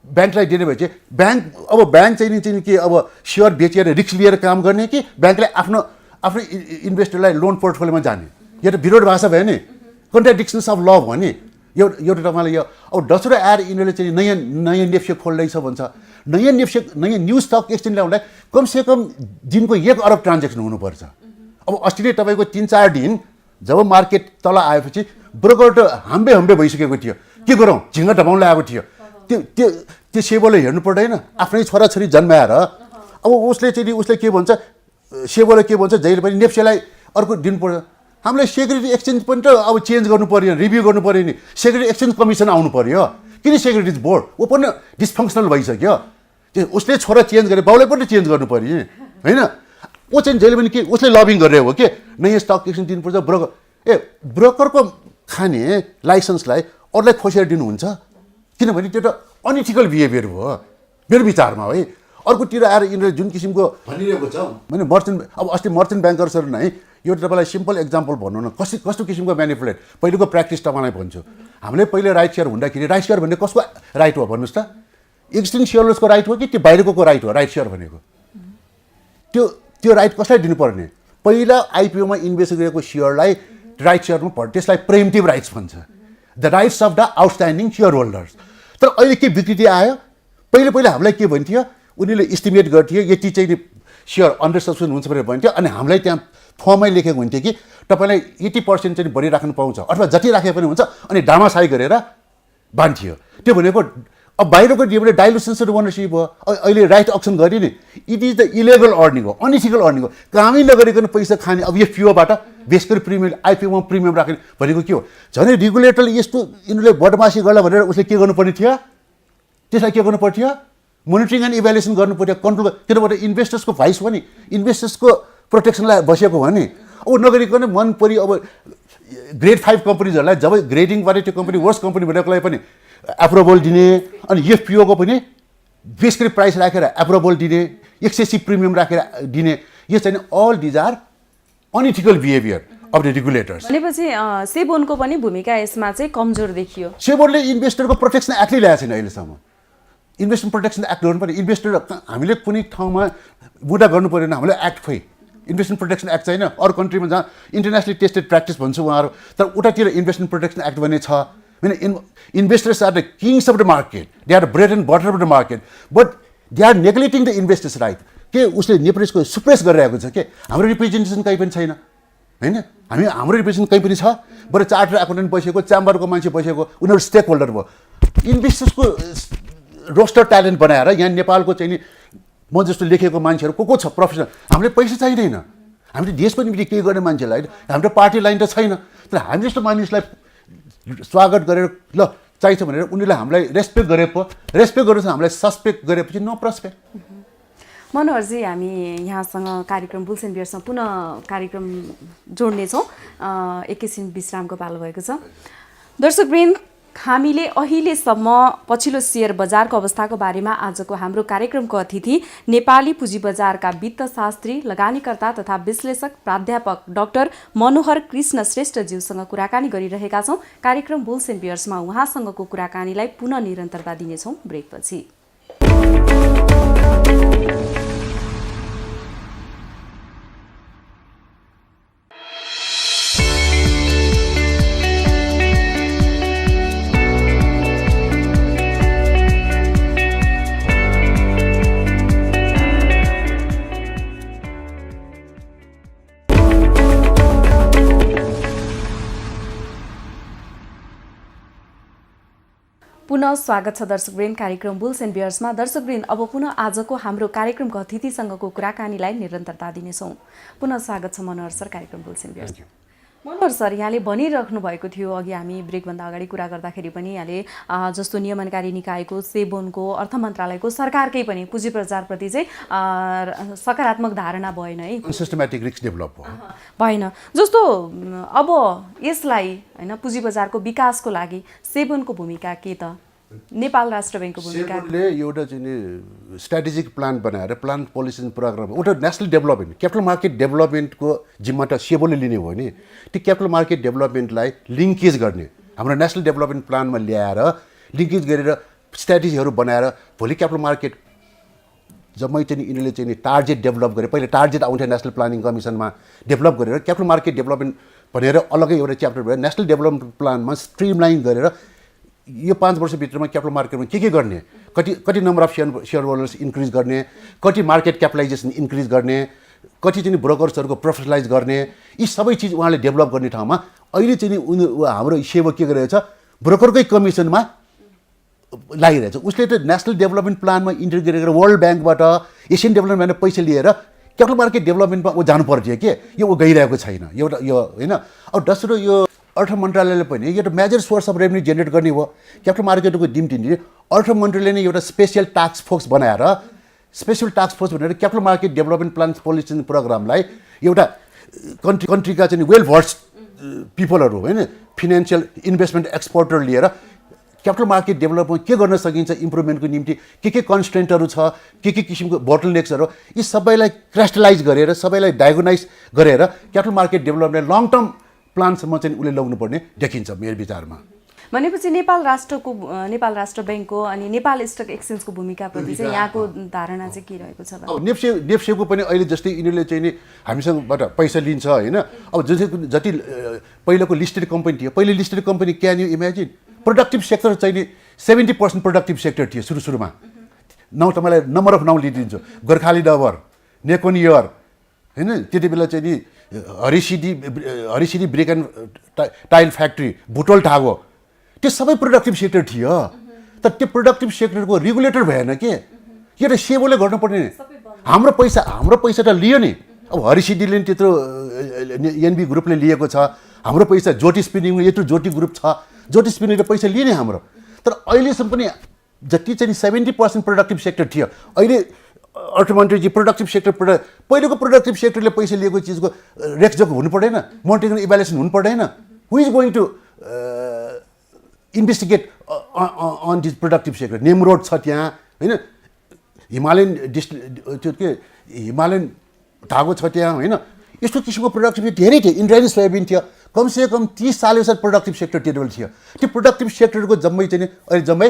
ब्याङ्कलाई दिने भए चाहिँ ब्याङ्क चाहिँ के अब सेयर बेचेर रिस्क लिएर काम गर्ने कि ब्याङ्कले आफ्नो इन्भेस्टरलाई लोन पोर्टफोलियोमा जाने? यो त विरोध भाषा भयो नि, कन्ट्राडिक्सन्स अफ ल भयो नि। एउटा तपाईँलाई यो अब दोस्रो आएर यिनीहरूले चाहिँ नयाँ नेप्से खोल्दैछ भन्छ। नयाँ न्यू स्टक एक्सचेन्ज ल्याउनलाई कमसेकम दिनको 1 अरब ट्रान्जेक्सन हुनुपर्छ। अब अस्ति नै तपाईँको 3-4 दिन जब मार्केट तल आएपछि ब्रोकर त हम्बे भइसकेको थियो, के गरौँ झिङ्गा ढपाउन लगाएको थियो। त्यो सेबोले हेर्नु पर्दैन, आफ्नै छोराछोरी जन्माएर अब उसले के भन्छ, सेबोले के भन्छ, जहिले पनि नेप्सेलाई अर्को दिनुपर्छ। हामीलाई सेक्युरिटी एक्सचेन्ज पनि त अब चेन्ज गर्नु पऱ्यो, रिभ्यू गर्नु पऱ्यो नि, सेक्युरिटी एक्सचेन्ज कमिसन आउनु पऱ्यो। किन सेक्युरिटिज बोर्ड ऊ पनि डिसफङ्सनल भइसक्यो, त्यो उसले छोरा चेन्ज गरे बाउले पनि चेन्ज गर्नु पऱ्यो होइन? ऊ चाहिँ जहिले पनि के उसले लबिङ गरिरहेको हो के नयाँ स्टक एक्सचेन्ज दिनुपर्छ। ब्रोकरको खाने लाइसेन्सलाई अरूलाई खोसेर दिनुहुन्छ, किनभने त्यो त अनइथिकल बिहेभियर भयो मेरो विचारमा है। अर्कोतिर आएर यिनीहरूले जुन किसिमको भनिरहेको छ भने अस्ति मर्चेन्ट ब्याङ्कर्सहरू नै यो तपाईँलाई सिम्पल एक्जाम्पल भन्नु न कस्तो किसिमको म्यानिपुलेट पहिलेको प्र्याक्टिस तपाईँलाई भन्छु। हामीले पहिले राइट सेयर हुँदाखेरि राइट सेयर भन्ने कसको राइट हो भन्नुहोस् त? एक्सचेन्ज सेयरर्सको राइट हो कि त्यो बाहिरको राइट हो? राइट सेयर भनेको त्यो राइट कसलाई दिनुपर्ने? पहिला आइपिओमा इन्भेस्ट गरेको सेयरलाई राइट सेयरमा पर्छ, त्यसलाई प्रेम्टिभ राइट्स भन्छ, the rights of the outstanding share holders. तर अहिले के विकृति आयो, पहिला हामीलाई के भन्थ्यो, उनीहरूले इस्टिमेट गर्थ्यो यति चाहिँ सेयर अन्डर सब्सक्रिप्सन हुन्छ भनेर भन्थ्यो, अनि हामीलाई त्यहाँ फर्ममै लेखेको हुन्थ्यो कि तपाईँलाई 80% चाहिँ बढी राख्नु पाउँछ अथवा जति राखे पनि हुन्छ, अनि डामासाई गरेर बान्थ्यो। त्यो भनेको अब बाहिरको डाइल्युसन्स र ओनरसिप हो। अहिले राइट अक्सन गऱ्यो नि, it is the illegal earning हो, अनइथिकल अर्निङ हो, कामै नगरिकन पैसा खाने। अब यो पिओबाट बेसकर प्रिमियम आइपिओमा प्रिमियम राख्ने भनेको के हो, झन् रेगुलेटरले यस्तो यिनीहरूले बदमासी गर्ला भनेर उसले के गर्नुपर्ने थियो, त्यसलाई के गर्नु पर्थ्यो, मोनिटरिङ एन्ड इभ्यालुएसन गर्नु पर्थ्यो, कन्ट्रोल। किनभने इन्भेस्टर्सको भाइस हो नि, इन्भेस्टर्सको प्रोटेक्सनलाई बसेको हो नि। अब नगरिकन मन परि अब ग्रेड 5 कम्पनीजहरूलाई जब ग्रेडिङबाट त्यो कम्पनी वर्स्ट कम्पनी भनेकोलाई पनि एप्रुभल दिने, अनि एफपिओको पनि बेसकरी प्राइस राखेर एप्रुभल दिने, एक्सेसिभ प्रिमियम राखेर दिने, यो चाहिँ all these are unethical behaviour of the regulators. भनेपछि सेबोनको पनि भूमिका यसमा चाहिँ कमजोर देखियो। सेबोनले इन्भेस्टरको प्रोटेक्सन एक्टै ल्याएको छैन अहिलेसम्म। इन्भेस्टमेन्ट प्रोटेक्सन एक्ट गर्नु पर्ने, इन्भेस्टर हामीले कुनै ठाउँमा मुद्दा गर्नु परेन, हामीले एक्ट खोइ इन्भेस्टमेन्ट प्रोटेक्सन एक्ट छैन। अरू कन्ट्रीमा जहाँ इन्टरनेसनली टेस्टेड प्र्याक्टिस भन्छु उहाँहरू, तर उतातिर इन्भेस्टमेन्ट प्रोटेक्सन एक्ट भन्ने छ। होइन, investors are the kings of the market, they are bread and butter of the market, but they are neglecting the investors right. के उसले नेपालीको सुप्रेस गरिरहेको छ, के हाम्रो रिप्रेजेन्टेसन कहीँ पनि छैन। होइन, हाम्रो रिप्रेजेन्टेसन कहीँ पनि छ, बरु चार्टर एकाउन्टेन्ट बसेको, च्याम्बरको मान्छे बसेको, उनीहरू स्टेक होल्डर भयो। इन्भेस्टर्सको रोस्टर ट्यालेन्ट बनाएर यहाँ नेपालको चाहिँ नि म जस्तो लेखेको मान्छेहरू को छ प्रोफेसनल, हामीले पैसा चाहिँदैन, हामीले देशको निम्ति केही गर्ने मान्छेलाई, हाम्रो पार्टी लाइन त छैन। तर हामी जस्तो मानिसलाई स्वागत गरेर ल चाहिन्छ भनेर उनीहरूले हामीलाई रेस्पेक्ट गरे पो, रेस्पेक्ट गरेर हामीलाई सस्पेक्ट गरेपछि नो प्रस्पेक्ट। मनोहरजी, हामी यहाँसँग कार्यक्रम बुल्स एन्ड बियर्समा पुनः कार्यक्रम जोड्नेछौँ। एकैछिन विश्रामको पालो भएको छ। दर्शकवृन्द, हामीले अहिलेसम्म पछिल्लो सेयर बजारको अवस्थाको बारेमा आजको हाम्रो कार्यक्रमको अतिथि नेपाली पुँजी बजारका वित्तशास्त्री, लगानीकर्ता तथा विश्लेषक प्राध्यापक डाक्टर मनोहर कृष्ण श्रेष्ठज्यूसँग कुराकानी गरिरहेका छौँ। कार्यक्रम बुल्स एन्ड बियर्समा उहाँसँगको कुराकानीलाई पुनः निरन्तरता दिनेछौँ ब्रेकपछि। पुनः स्वागत छ दर्शकवृन्द कार्यक्रम बुल्स एन्ड बियर्समा। दर्शकवृन्द, अब पुनः आजको हाम्रो कार्यक्रमको अतिथिसँगको कुराकानीलाई निरन्तरता दिनेछौँ। पुनः स्वागत छ मनोहर सर कार्यक्रम bulls and bears. Manohar sir, यहाँले भनिराख्नु भएको थियो अघि हामी ब्रेकभन्दा अगाडि कुरा गर्दाखेरि पनि, यहाँले जस्तो नियमनकारी निकायको, सेबोनको, अर्थ मन्त्रालयको, सरकारकै पनि पुँजी बजारप्रति चाहिँ सकारात्मक धारणा भएन है, सिस्टमेटिक रिस्क डेभलप भएन। जस्तो अब यसलाई होइन पुँजी बजारको विकासको लागि सेबोनको भूमिका के त, नेपाल राष्ट्र ब्याङ्कको भूमिका? सेबोनले एउटा चाहिँ स्ट्राटेजिक प्लान बनाएर प्लान पोलिसी प्रोग्राम, एउटा नेसनल डेभलपमेन्ट, क्यापिटल मार्केट डेभलपमेन्टको जिम्मा त सेबोनले लिने हो नि। त्यो क्यापिटल मार्केट डेभलपमेन्टलाई लिङ्केज गर्ने, हाम्रो नेसनल डेभलपमेन्ट प्लानमा ल्याएर लिङ्केज गरेर स्ट्राटेजीहरू बनाएर भोलि क्यापिटल मार्केट जम्मै चाहिँ यिनीहरूले चाहिँ टार्गेट डेभलप गरे, पहिले टार्गेट आउँथ्यो नेसनल प्लानिङ कमिसनमा, डेभलप गरेर क्यापिटल मार्केट डेभलपमेन्ट भनेर अलग्गै एउटा च्याप्टर भएर नेसनल डेभलपमेन्ट प्लानमा स्ट्रिमलाइन गरेर यो 5 वर्षभित्रमा क्यापिटल मार्केटमा के गर्ने, कति number of share holders increase गर्ने, कति मार्केट क्यापिटलाइजेसन इन्क्रिज गर्ने, कति चाहिँ ब्रोकर्सहरूको प्रोफेसनलाइज गर्ने, यी सबै चिज उहाँले डेभलप गर्ने ठाउँमा अहिले चाहिँ हाम्रो सेवा के गरिरहेछ, ब्रोकरकै कमिसनमा लागिरहेछ। उसले त नेसनल डेभलपमेन्ट प्लानमा इन्ट्री गरेर वर्ल्ड ब्याङ्कबाट, एसियन डेभलपमेन्टबाट पैसा लिएर क्यापिटल मार्केट डेभलपमेन्टमा ऊ जानु पर्थ्यो के, यो ऊ गइरहेको छैन एउटा यो होइन। अब दोस्रो यो अर्थ मन्त्रालयले पनि एउटा major source of revenue generate गर्ने हो क्यापिटल मार्केटको निम्ति। अर्थ मन्त्रालयले एउटा स्पेसल टास्क फोर्स बनाएर, स्पेसल टास्क फोर्स भनेर capital market development plan policy प्रोग्रामलाई एउटा कन्ट्रीका चाहिँ वेल भर्स्ड पिपलहरू होइन, फिनेन्सियल इन्भेस्टमेन्ट एक्सपर्टहरू लिएर क्यापिटल मार्केट डेभलपमेन्ट के गर्न सकिन्छ इम्प्रुभमेन्टको निम्ति, के कन्स्ट्रेन्टहरू छ, के किसिमको बोटलनेक्सहरू, यी सबैलाई क्रिस्टलाइज गरेर, सबैलाई डायगोनाइज गरेर capital market development long term प्लानसम्म चाहिँ उसले ल्याउनुपर्ने देखिन्छ मेरो विचारमा। भनेपछि नेपाल राष्ट्र बैंकको अनि नेपाल स्टक एक्सचेन्जको भूमिकाप्रति चाहिँ यहाँको धारणा चाहिँ के रहेको छ? अब नेप्सेको पनि अहिले जस्तै यिनीहरूले चाहिँ नि हामीसँगबाट पैसा लिन्छ होइन। अब जति पहिलाको लिस्टेड कम्पनी थियो, पहिले listed company can you imagine productive sector चाहिँ नि 70% प्रोडक्टिभ सेक्टर थियो सुरुमा। नाउँ तपाईँलाई नम्बर अफ नाउँ लिइदिन्छु, गोर्खाली डबर, नेकोनियर होइन, त्यति बेला चाहिँ नि Harisiddhi brick and tile factory, भुटोल ठागो, त्यो सबै प्रोडक्टिभ सेक्टर थियो। तर त्यो प्रोडक्टिभ सेक्टरको रेगुलेटर भएन के, यो त सेबोले गर्नुपर्ने। हाम्रो पैसा त लियो नि। अब हरिसिडीले नि त्यत्रो एनबी ग्रुपले लिएको छ, हाम्रो पैसा ज्योति स्पिनिङमा यत्रो ज्योति ग्रुप छ, ज्योति स्पिनिङले पैसा लिए नि हाम्रो। तर अहिलेसम्म पनि जति चाहिँ 70% प्रोडक्टिभ सेक्टर थियो, अहिले अर्थमन्त्रीजी प्रोडक्टिभ सेक्टर पहिलेको प्रोडक्टिभ सेक्टरले पैसा लिएको चिजको रेक्सजोक हुनु पर्दैन, मोनिटरिङ इभ्यालुएसन हुनु पर्दैन। Who is going to investigate on this productive sector? नेमरोड छ त्यहाँ होइन, हिमालयन धागो छ त्यहाँ होइन। यस्तो किसिमको प्रोडक्टिभ धेरै थियो। इन्ड्रायणी सोयाबिन थियो, कमसेकम 30 साल प्रोडक्टिभ सेक्टर त्यति बेला थियो। त्यो प्रोडक्टिभ सेक्टरको जम्मै चाहिँ अहिले जम्मै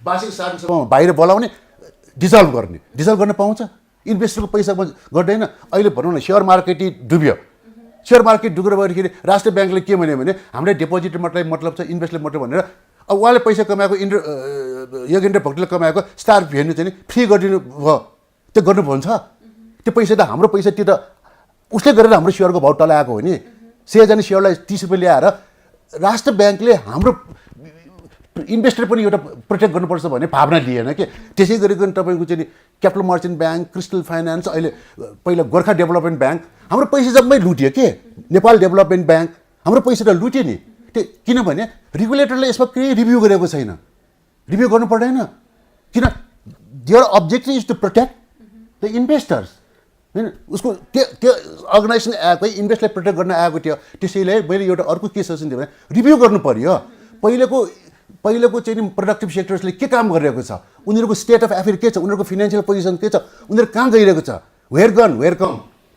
वार्षिक साधारण बाहिर बोलाउने, डिजल्भ गर्न पाउँछ। इन्भेस्टरको पैसा गर्दैन। अहिले भनौँ न सेयर मार्केटै डुब्यो, सेयर मार्केट डुबेर भएदेखि राष्ट्र ब्याङ्कले के भन्यो भने हामीलाई डिपोजिटरलाई मतलब छ, इन्भेस्टरलाई मतलब भनेर अब उहाँले पैसा कमाएको योगेन्द्र भट्टले कमाएको स्टार भेन्यू चाहिँ फ्री गरिदिनु भयो। त्यो गर्नु भन्छ? त्यो पैसा त हाम्रो पैसा, त्यो त उसले गरेर हाम्रो सेयरको भाउ टलाएको हो नि। 100 जना सेयरलाई 30 रुपियाँ ल्याएर राष्ट्र ब्याङ्कले हाम्रो इन्भेस्टर पनि एउटा प्रोटेक्ट गर्नुपर्छ भन्ने भावना लिएन कि। त्यसै गरिकन तपाईँको चाहिँ capital merchant bank, crystal finance, अहिले पहिला गोर्खा डेभलपमेन्ट ब्याङ्क, हाम्रो पैसा जम्मै लुट्यो के। नेपाल डेभलपमेन्ट ब्याङ्क, हाम्रो पैसा त लुट्यो नि। त्यो किनभने रेगुलेटरले यसमा केही रिभ्यू गरेको छैन। रिभ्यू गर्नु पर्दैन किन? Their objective is to protect the investors होइन। उसको त्यो अर्गनाइजेसन आएको, इन्भेस्टलाई प्रोटेक्ट गर्न आएको थियो। त्यसैले मैले एउटा अर्को के सजेसन दिएँ भने रिभ्यू गर्नु पर्यो। पहिलेको चाहिँ प्रोडक्टिभ सेक्टर्सले के काम गरिरहेको छ, उनीहरूको स्टेट अफ एफेयर के छ, उनीहरूको फाइनेन्सियल पोजिसन के छ, उनीहरू कहाँ गइरहेको छ, वेयर कम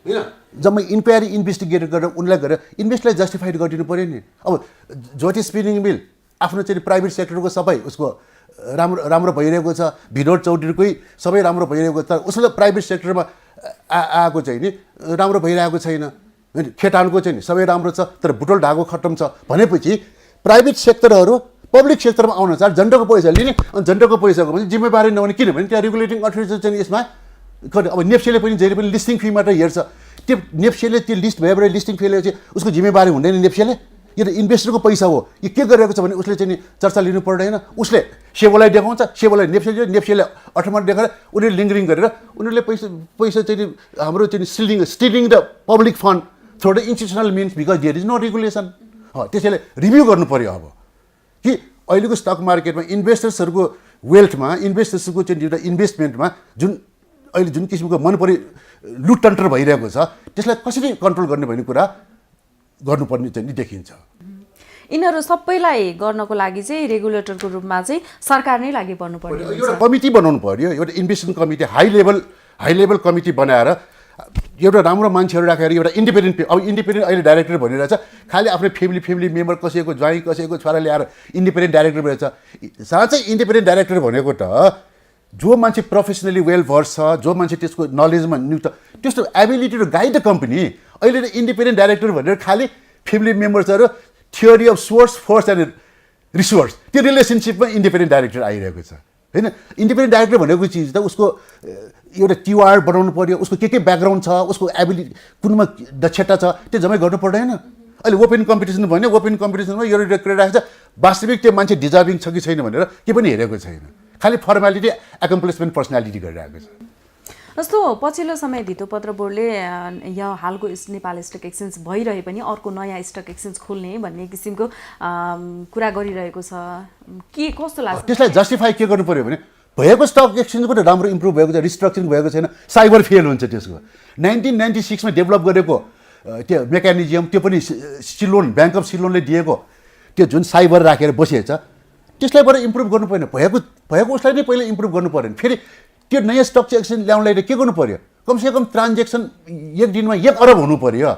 होइन। जम्मै इन्क्वायरी इन्भेस्टिगेट गरेर उनलाई गरेर इन्भेस्टलाई जस्टिफाइड गरिदिनु पऱ्यो नि। अब ज्योति स्पिनिङ मिल आफ्नो चाहिँ प्राइभेट सेक्टरको सबै उसको राम्रो भइरहेको छ, विनोद चौधरीकै सबै राम्रो भइरहेको छ। तर उसले प्राइभेट सेक्टरमा आएको चाहिँ नि राम्रो भइरहेको छैन होइन। खेतानको चाहिँ नि सबै राम्रो छ, तर बुटोल ढाको खत्तम छ भनेपछि प्राइभेट सेक्टरहरू पब्लिक सेक्टरमा आउन चाह, जनताको पैसा लिने। अनि जनताको पैसाको पनि जिम्मेवारी नहुने, किनभने त्यहाँ रेगुलेटिङ अथोरिटी चाहिँ यसमा अब नेप्सेले पनि जहिले पनि लिस्टिङ फी मात्र हेर्छ। त्यो नेप्सेले त्यो लिस्ट भएबाट लिस्टिङ फीले चाहिँ उसको जिम्मेवारी हुँदैन नेप्सेले। यो त इन्भेस्टरको पैसा हो, यो के गरिरहेको छ भने उसले चाहिँ चर्चा लिनु पर्दैन। उसले सेबोलाई देखाउँछ, सेबोलाई नेप्सेले अठमा देखाएर उनीहरूले लिङ्करिङ गरेर उनीहरूले पैसा चाहिँ हाम्रो चाहिँ stealing the public fund through the institutional means, because there is no regulation. त्यसैले रिभ्यू गर्नु पऱ्यो अब कि अहिलेको स्टक मार्केटमा इन्भेस्टर्सहरूको वेल्थमा, इन्भेस्टर्सको चाहिँ एउटा इन्भेस्टमेन्टमा जुन किसिमको मनपरी लुटतन्त्र भइरहेको छ, त्यसलाई कसरी कन्ट्रोल गर्ने भन्ने कुरा गर्नुपर्ने चाहिँ देखिन्छ। यिनीहरू सबैलाई गर्नको लागि चाहिँ रेगुलेटरको रूपमा चाहिँ सरकार नै लागि पर्नुपर्ने हुन्छ। एउटा कमिटी बनाउनु पर्यो, एउटा investment committee, high level committee बनाएर एउटा राम्रो मान्छेहरू राखेर एउटा इन्डिपेन्डेन्ट अहिले डाइरेक्टर भनिरहेछ। खालि आफ्नो फ्यामिली मेम्बर, कसैको ज्वाइँ, कसैको छोरा ल्याएर इन्डिपेन्डेन्ट डाइरेक्टर भनिरहेछ। साँच्चै इन्डिपेन्डेन्ट डाइरेक्टर भनेको त जो मान्छे प्रोफेसनली वेल भर्स छ, जो मान्छे त्यसको नलेजमा नियुक्त, त्यस्तो ability to guide the company. अहिले त इन्डिपेन्डेन्ट डाइरेक्टर भनेर खालि फ्यामिली मेम्बर्सहरू, theory of source, force and resource, त्यो रिलेसनसिपमा इन्डिपेन्डेन्ट डाइरेक्टर आइरहेको छ होइन। इन्डिपेन्डेन्ट डाइरेक्टर भनेको चिज त उसको एउटा टिआर बनाउनु पर्यो, उसको के ब्याकग्राउन्ड छ, उसको एबिलिटी कुनमा दक्षता छ, त्यो जम्मै गर्नु पर्दैन। अहिले ओपन कम्पिटिसन भन्यो, ओपन कम्पिटिसनमा यो गरिरहेको छ, वास्तविक त्यो मान्छे डिजर्भिङ छ कि छैन भनेर के पनि हेरेको छैन, खालि फर्मालिटी एकम्प्लिसमेन्ट पर्सनालिटी गरिरहेको छ। जस्तो पछिल्लो समय धितोपत्र बोर्डले यो हालको नेपाल स्टक एक्सचेन्ज भइरहे पनि अर्को नयाँ स्टक एक्सचेन्ज खोल्ने भन्ने किसिमको कुरा गरिरहेको छ, के कस्तो लाग्छ? त्यसलाई जस्टिफाई के गर्नु पर्यो भने भएको स्टक एक्सचेन्जको त राम्रो इम्प्रुभ भएको छ, रिस्ट्रक्चरिङ भएको छैन, साइबर फेल हुन्छ त्यसको। 1996 मा डेभलप गरेको त्यो मेकानिजम, त्यो पनि सिलोन, ब्याङ्क अफ सिलोनले दिएको त्यो जुन साइबर राखेर बसिएछ, त्यसलाई बाट इम्प्रुभ गर्नु पर्दैन। भएको उसलाई नै पहिला इम्प्रुभ गर्नु पर्दैन। फेरि त्यो नयाँ स्टक एक्सचेन्ज ल्याउनलाई के गर्नु पर्यो, कमसेकम ट्रान्जेक्सन एक दिनमा 1 अरब हुनु पर्यो।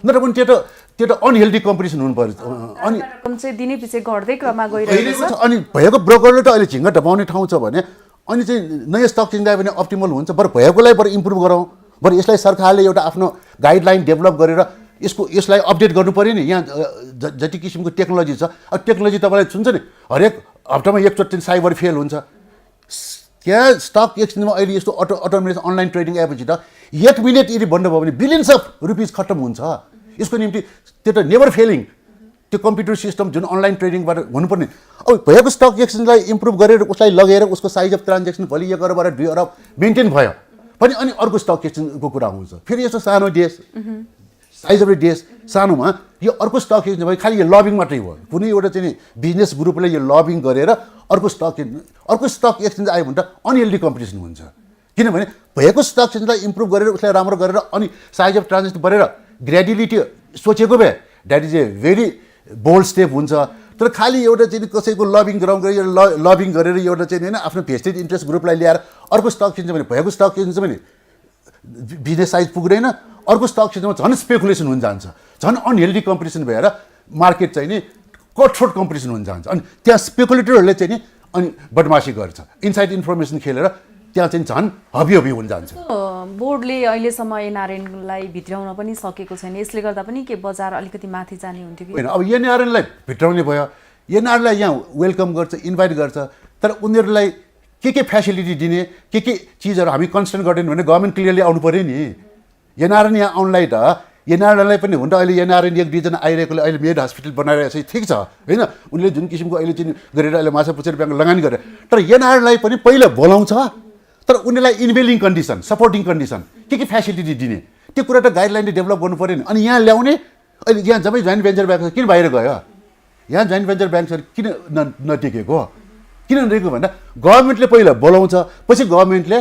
नत्र पनि त्यो त त्यो त अनहेल्दी कम्पिटिसन हुनु पर्छ। अनि रकम चाहिँ दिनै पछि घट्दै क्रममा गइरहेको छ। अनि भएको ब्रोकरले त अहिले झिङ्गा ढपाउने ठाउँ छ भने अनि चाहिँ नयाँ स्टक चेन्ज आयो भने अप्टिमल हुन्छ। बरु भएकोलाई बरु इम्प्रुभ गरौँ, बरु यसलाई सरकारले एउटा आफ्नो गाइडलाइन डेभलप गरेर यसलाई अपडेट गर्नु पऱ्यो नि। यहाँ जति किसिमको टेक्नोलोजी छ, अब टेक्नोलोजी तपाईँलाई सुन्छ नि हरेक हप्तामा एकचोटि साइबर फेल हुन्छ। त्यहाँ स्टक एक्सचेन्जमा अहिले यस्तो अटोमेटिक अनलाइन ट्रेडिङ एपपछि त 1 मिनट यदि बन्द भयो भने बिलियन्स अफ रुपिस खत्तम हुन्छ। यसको निम्ति त्यो त नेभर फेलिङ त्यो कम्प्युटर सिस्टम जुन अनलाइन ट्रेडिङबाट हुनुपर्ने। अब भएको स्टक एक्सचेन्जलाई इम्प्रुभ गरेर उसलाई लगेर उसको साइज अफ ट्रान्जेक्सन भोलि 1 अरबबाट 2 अरब मेन्टेन भयो पनि अनि अर्को स्टक एक्सचेन्जको कुरा आउँछ। फेरि यस्तो सानो देश, साइज अफ द देश सानोमा यो अर्को स्टक एक्सचेन्ज भयो, खालि यो लबिङ मात्रै भयो। कुनै एउटा चाहिँ बिजनेस ग्रुपले यो लबिङ गरेर अर्को स्टक एक्सचेन्ज आयो भने त अनहेल्दी कम्पिटिसन हुन्छ। किनभने भएको स्टक एक्सचेन्जलाई इम्प्रुभ गरेर उसलाई राम्रो गरेर अनि साइज अफ ट्रान्जेक्सन बढेर ग्रेजुअली सोचेको भए that is a very bold step हुन्छ। तर खालि एउटा चाहिँ कसैको लबिङ गरेर एउटा चाहिँ होइन आफ्नो भेस्टेड इन्ट्रेस्ट ग्रुपलाई ल्याएर अर्को स्टक एक्सचेन्ज भने भएको स्टक एक्सचेन्ज भने बिजनेस साइज पुग्दैन, अर्को स्टक एक्सचेन्जमा झन् स्पेकुलेसन हुन जान्छ, झन् अनहेल्दी कम्पिटिसन भएर मार्केट चाहिँ नि कटथ्रोट कम्पिटिसन हुन जान्छ। अनि त्यहाँ स्पेकुलेटरहरूले चाहिँ नि अनि बदमासी गर्छ, इनसाइड इन्फर्मेसन खेलेर त्यहाँ चाहिँ झन् हबी हुन जान्छ। बोर्डले अहिलेसम्म एनआरएनलाई भित्राउन पनि सकेको छैन, यसले गर्दा पनि के बजार अलिकति माथि जाने हुन्थ्यो कि होइन? अब एनआरएनलाई भित्राउने भयो, एनआरएनलाई यहाँ वेलकम गर्छ, इन्भाइट गर्छ, तर उनीहरूलाई के फेसिलिटी दिने, के चिजहरू हामी कन्सर्न गर्दैन भने गभर्मेन्ट क्लियरली आउनु पऱ्यो नि। एनआरएन यहाँ आउनलाई त एनआरएनलाई पनि हुन त अहिले एनआरएन 1-2 जना आइरहेकोले अहिले मेड हस्पिटल बनाइरहेको छ, ठिक छ होइन, उनले जुन किसिमको अहिले चाहिँ गरेर अहिले माछा पुछेर ब्याङ्क लगानी गरे, तर एनआरएनलाई पनि पहिला बोलाउँछ, तर उनीहरूलाई इन्भेलिङ कन्डिसन, सपोर्टिङ कन्डिसन के फेसिलिटी दिने त्यो कुरा त गाइडलाइनले डेभलप गर्नु पऱ्यो नि। अनि यहाँ ल्याउने अहिले यहाँ जम्मै जोइन्ट भेन्चर ब्याङ्क किन बाहिर गयो? यहाँ जोइन्ट भेन्चर ब्याङ्कहरू किन नटिकेको? किन नटिकेको भन्दा गभर्मेन्टले पहिला बोलाउँछ, पछि गभर्मेन्टले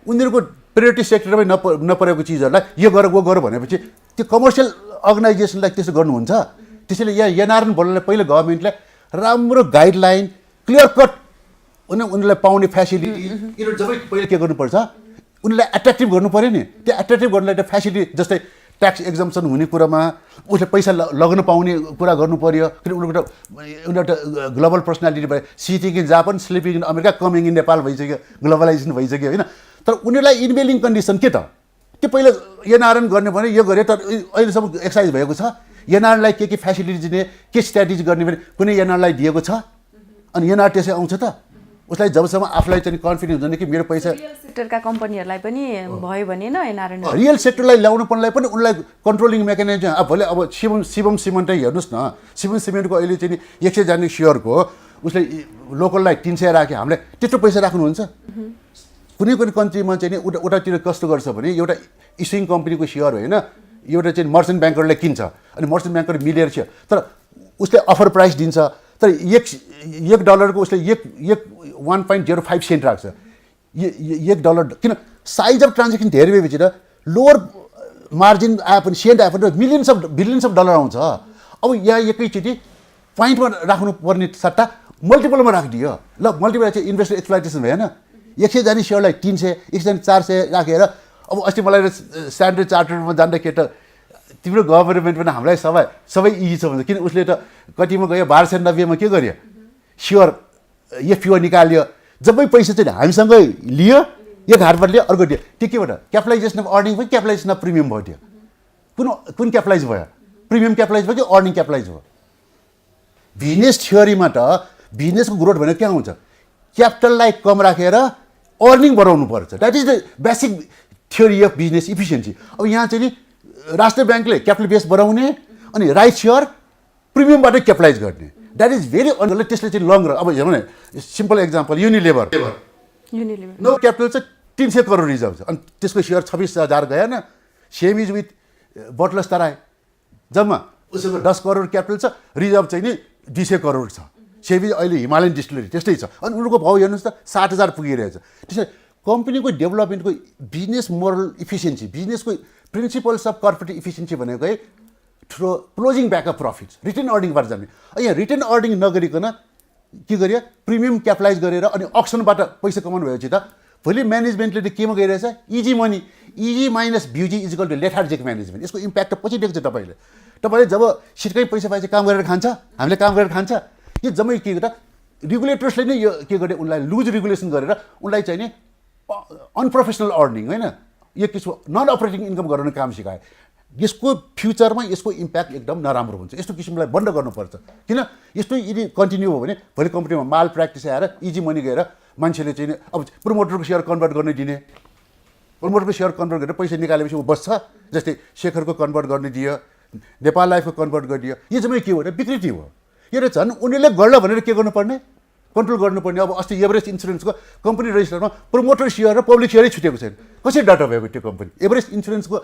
उनीहरूको प्रायोरिटी सेक्टरमै नपरेको चिजहरूलाई यो गर वो गर भनेपछि त्यो कमर्सियल अर्गनाइजेसनलाई त्यसो गर्नुहुन्छ। त्यसैले यहाँ एनआरएन बोल्नलाई पहिला गभर्मेन्टले राम्रो गाइडलाइन क्लियर कट उनीहरूलाई पाउने फेसिलिटी यिनीहरू जबै पहिला के गर्नुपर्छ, उनीहरूलाई एट्र्याक्टिभ गर्नु पऱ्यो नि। त्यो एट्र्याक्टिभ गर्नलाई त फेसिलिटी जस्तै ट्याक्स एक्जम्सन हुने कुरामा उसले पैसा लगाउन पाउने कुरा गर्नु पऱ्यो। किन उनीहरू त ग्लोबल पर्सनालिटी भयो, sitting in Japan, sleeping in America, coming in Nepal भइसक्यो, ग्लोबलाइजेसन भइसक्यो होइन। तर उनीहरूलाई इन्भेलिङ कन्डिसन के त त्यो पहिला एनआरएन गर्ने भने यो गरे, तर अहिलेसम्म एक्सर्साइज भएको छ। एनआरएनलाई के फेसिलिटी दिने, के स्ट्राटेजी गर्ने भने कुनै एनआरएनलाई दिएको छ? अनि एनआर त्यसै आउँछ त उसलाई जबसम्म आफूलाई चाहिँ कन्फिडेन्स हुँदैन कि मेरो पैसा रियल सेक्टरका कम्पनीहरूलाई पनि भयो भने न एनआरएन रियल सेक्टरलाई ल्याउनु पर्नलाई पनि उनलाई कन्ट्रोलिङ मेकानिजम भोलि अब शिवम सिमेन्टै हेर्नुहोस् न, शिवम सिमेन्टको अहिले चाहिँ 100 जाने सेयरको उसले लोकललाई 300 राख्यो, हामीलाई त्यत्रो पैसा राख्नुहुन्छ? कुनै कन्ट्रीमा चाहिँ उतातिर कस्तो गर्छ भने एउटा इस्युइङ कम्पनीको सेयर होइन, एउटा चाहिँ मर्चेन्ट ब्याङ्करले किन्छ अनि मर्चेन्ट ब्याङ्कर मिलेर छ, तर उसले अफर प्राइस दिन्छ, तर $1 उसले 1.05 सेन्ट राख्छ। $1 किन साइज अफ ट्रान्जेक्सन धेरै भएपछि त लोवर मार्जिन आए पनि सेन्ट आए पनि बिलियन्स अफ डलर आउँछ। अब यहाँ एकैचोटि पोइन्टमा राख्नुपर्ने सट्टा मल्टिपलमा राखिदियो। ल मल्टिपल चाहिँ इन्भेस्टर एक्सप्लोइटेसन भएन। 100 जाने सेयरलाई 300, 100 जाने 400 राखेर अब अस्ति मलाई स्ट्यान्डर्ड चार्टरमा जाँदाखेरि त तिम्रो गभर्मेन्ट पनि हामीलाई सबै इजी छ भन्छ। किन उसले त कतिमा गयो 1290 मा के गर्यो, सेयर एफपिओ निकाल्यो, जबै पैसा चाहिँ हामीसँगै लियो, एक हातबाट लियो अर्को दियो। त्यो केबाट क्यापिटलाइजेसन अफ अर्निङ भयो, क्यापिटलाइजेसन अफ प्रिमियम भयो। त्यो कुन क्यापिटलाइज भयो? प्रिमियम क्यापिटलाइज भयो कि अर्निङ क्यापिटलाइज भयो? बिजनेस थ्योरीमा त बिजनेसको ग्रोथ भनेको के आउँछ, क्यापिटललाई कम राखेर अर्निङ बढाउनु पर्छ। That is the basic theory of business efficiency. अब यहाँ चाहिँ नि राष्ट्रिय ब्याङ्कले क्यापिटल बेस बढाउने अनि राइट सेयर प्रिमियमबाटै क्यापिटलाइज गर्ने, द्याट इज भेरी अनले त्यसले चाहिँ लङ रन। अब हेर्नु न सिम्पल एक्जाम्पल युनिलेभर नो क्यापिटल चाहिँ 300 करोड रिजर्भ छ अनि त्यसको सेयर 26,000 गएन। Same is with butlers Terai, जम्मा उसको 10 करोड क्यापिटल छ, रिजर्भ चाहिँ नि 200 करोड छ। सेम इज अहिले हिमालयन डिस्टिलरी त्यस्तै छ अनि उनीहरूको भाउ हेर्नुहोस् त 60,000 पुगिरहेछ। त्यसैले कम्पनीको डेभलपमेन्टको बिजनेस मोरल इफिसियन्सी, बिजनेसको प्रिन्सिपल्स अफ कर्पोरेट इफिसियन्सी भनेको है through closing back of profits, return अर्निङबाट जाने। यहाँ रिटर्न अर्निङ नगरिकन के गर्यो, प्रिमियम क्यापिटलाइज गरेर अनि अक्सनबाट पैसा कमाउनु भएपछि त भोलि म्यानेजमेन्टले त केमा गइरहेछ easy money easy minus busy equal to lethargic management यसको इम्प्याक्ट त पछि देख्छ तपाईँले जब सिटकै पैसा पाएपछि काम गरेर खान्छ हामीले काम गरेर खान्छ यो जम्मै के गर्दा रेगुलेटर्सले नै यो के गरे उनलाई लुज रेगुलेसन गरेर उनलाई चाहिँ नि अनप्रोफेसनल अर्निङ होइन यो किसिम नन अपरेटिङ इन्कम गराउने काम सिकाए यसको फ्युचरमा यसको इम्प्याक्ट एकदम नराम्रो हुन्छ यस्तो किसिमलाई बन्द गर्नुपर्छ किन यस्तो यदि कन्टिन्यू हो भने भोलि कम्पनीमा माल प्र्याक्टिस आएर इजी मनी गएर मान्छेले चाहिँ अब प्रमोटरको सेयर कन्भर्ट गर्ने दिने प्रमोटरको सेयर कन्भर्ट गरेर पैसा निकालेपछि ऊ बस्छ जस्तै शेखरको कन्भर्ट गर्ने दियो नेपाल लाइफको कन्भर्ट गरिदियो यो चाहिँ के हो भने विकृति हो यो र झन् उनीहरूले गर्ला भनेर के गर्नुपर्ने कन्ट्रोल गर्नुपर्ने अब अस्ति एभरेस्ट इन्सुरेन्सको कम्पनी रेजिस्टरमा प्रमोटर सेयर र पब्लिक सेयरै छुटेको छैन कसरी डाटा भएको त्यो कम्पनी एभरेस्ट इन्सुरेन्सको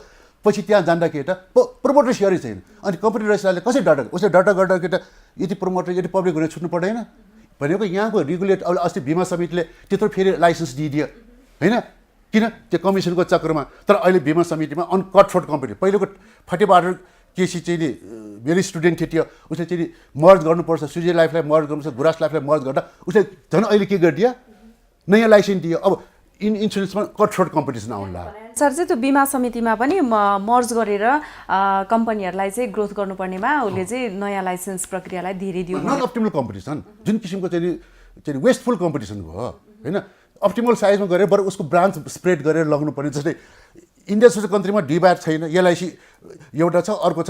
पछि त्यहाँ जाँदा के त प्रमोटर सेयरै छैन अनि कम्पनी रेजिस्ट्रारले कसरी डाटा उसले डाटा गर्दा के त यदि प्रमोटर यदि पब्लिक हुने छुट्नु पर्दैन भनेको यहाँको रेगुलेट अब अस्ति बिमा समितिले त्यत्रो फेरि लाइसेन्स दिइदियो होइन किन त्यो कमिसनको चक्रमा तर अहिले बिमा समितिमा अनकटफोर्ड कम्पनी पहिलेको फटेबहादुर केसी चाहिँ नि मेरो स्टुडेन्ट थियो त्यो उसले चाहिँ मर्ज गर्नुपर्छ सुजे लाइफलाई मर्ज गर्नुपर्छ गुराँस लाइफलाई मर्ज गर्दा उसले झन् अहिले के गरिदियो नयाँ लाइसेन्स दियो अब इन्सुरेन्समा कटफोर्ड कम्पिटिसन आउनु लाग्यो सर चाहिँ त्यो बिमा समितिमा पनि मर्ज गरेर कम्पनीहरूलाई चाहिँ ग्रोथ गर्नुपर्नेमा उसले चाहिँ नयाँ लाइसेन्स प्रक्रियालाई धेरै दियो नन अप्टिमल कम्पिटिसन जुन किसिमको चाहिँ वेस्टफुल कम्पिटिसन भयो होइन अप्टिमल साइजमा गरेर बरु उसको ब्रान्च स्प्रेड गरेर लग्नुपर्ने जस्तै इन्डिया जस्तो कन्ट्रीमा डिबार छैन एलआइसी एउटा छ अर्को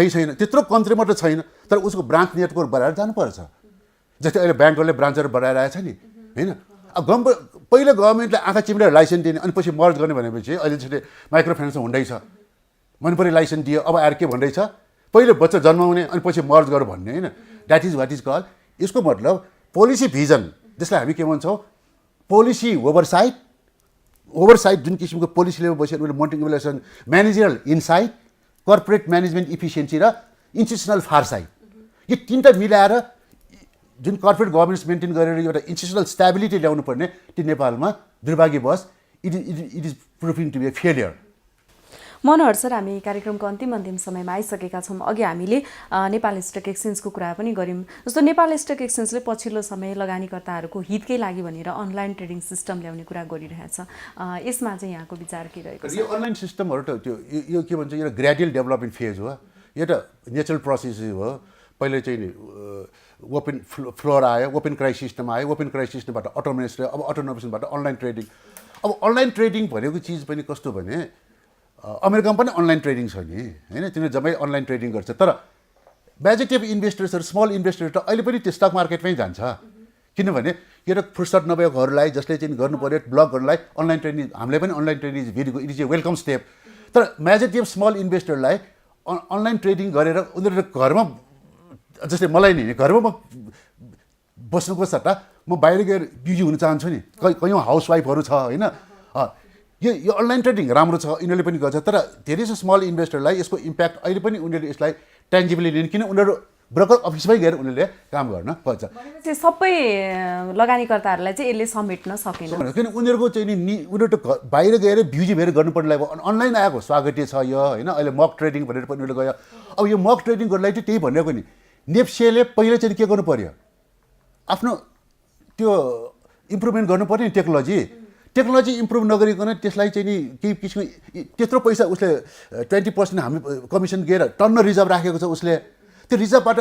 छैन त्यत्रो कन्ट्रीमा त छैन तर उसको ब्रान्च नेटवर्क बढाएर जानुपर्छ जस्तै अहिले ब्याङ्कहरूले ब्रान्चहरू बढाएर आएछ नि होइन अब पहिला गभर्मेन्टले आँखा चिम्लेर लाइसेन्स दिने अनि पछि मर्ज गर्ने भनेपछि अहिले चाहिँ माइक्रो फाइनेन्समा हुँदैछ मनपरी लाइसेन्स दियो अब आएर के भन्दैछ पहिले बच्चा जन्माउने अनि पछि मर्ज गर भन्ने होइन that is what is call यसको मतलब पोलिसी भिजन जसलाई हामी के भन्छौँ पोलिसी ओभरसाइट जुन किसिमको पोलिसी लेभल बसेर उनीहरूले monitoring evaluation managerial insight corporate management efficiency र इन्स्टिट्युसनल फारसाइट यो तिनवटा मिलाएर जुन कर्पोरेट गभर्नेन्स मेन्टेन गरेर एउटा इन्स्टिट्युसनल स्टेबिलिटी ल्याउनु पर्ने त्यो नेपालमा दुर्भाग्यवश it is proving to be a failure Manohar sir हामी कार्यक्रमको अन्तिम समयमा आइसकेका छौँ अघि हामीले नेपाल स्टक एक्सचेन्जको कुरा पनि गऱ्यौँ जस्तो नेपाल स्टक एक्सचेन्जले पछिल्लो समय लगानीकर्ताहरूको हितकै लागि भनेर अनलाइन ट्रेडिङ सिस्टम ल्याउने कुरा गरिरहेछ यसमा चाहिँ यहाँको विचार के रहेको छ यो अनलाइन सिस्टमहरू त त्यो यो के भन्छ यो ग्रेजुअल डेभलपमेन्ट फेज हो यो त नेचुरल प्रोसेस हो पहिले चाहिँ नि ओपन फ्लोर आयो ओपन क्राई सिस्टम आयो ओपन क्राई सिस्टमबाट अटोनोमस रह्यो अब अटोनोमसबाट अनलाइन ट्रेडिङ अब अनलाइन ट्रेडिङ भनेको चिज पनि कस्तो भने अमेरिकामा पनि अनलाइन ट्रेडिङ छ नि होइन तिनीहरू जम्मै अनलाइन ट्रेडिङ गर्छ तर मेजोरिटी अफ इन्भेस्टर्सहरू स्मल इन्भेस्टर्स त अहिले पनि त्यो स्टक मार्केटमै जान्छ किनभने यो त फुर्सद नभएकोहरूलाई जसले चाहिँ गर्नु पऱ्यो ब्लक गर्नलाई अनलाइन ट्रेडिङ हामीले पनि online trading is a welcome step तर मेजोरिटी अफ स्मल इन्भेस्टरलाई अनलाइन ट्रेडिङ गरेर उनीहरू घरमा जस्तै मलाई नि घरमा म बस्नुको सट्टा म बाहिर गएर बिजी हुन चाहन्छु नि कयौँ हाउसवाइफहरू छ होइन यो अनलाइन ट्रेडिङ राम्रो छ यिनीहरूले पनि गर्छ तर धेरै छ स्मल इन्भेस्टरलाई यसको इम्प्याक्ट अहिले पनि उनीहरूले यसलाई ट्यान्जिबली लिने किन उनीहरू ब्रोकर अफिसमै गएर उनीहरूले काम गर्न खोज्छ सबै लगानीकर्ताहरूलाई चाहिँ यसले समेट्न सकेन किन उनीहरूको चाहिँ नि उनीहरू त बाहिर गएर बिजी भएर गर्नुपर्ने अनलाइन आएको स्वागतीय छ यो होइन अहिले मक ट्रेडिङ भनेर पनि उनीहरूले गयो अब यो मक ट्रेडिङ गर्नलाई चाहिँ त्यही भनेको नि नेप्सेले पहिला चाहिँ के गर्नु पर्यो आफ्नो त्यो इम्प्रुभमेन्ट गर्नु पर्यो नि टेक्नोलोजी इम्प्रुभ नगरिकन त्यसलाई चाहिँ नि केही किसिमको त्यत्रो पैसा उसले 20% हामी कमिसन दिएर टन्न रिजर्भ राखेको छ उसले त्यो रिजर्भबाट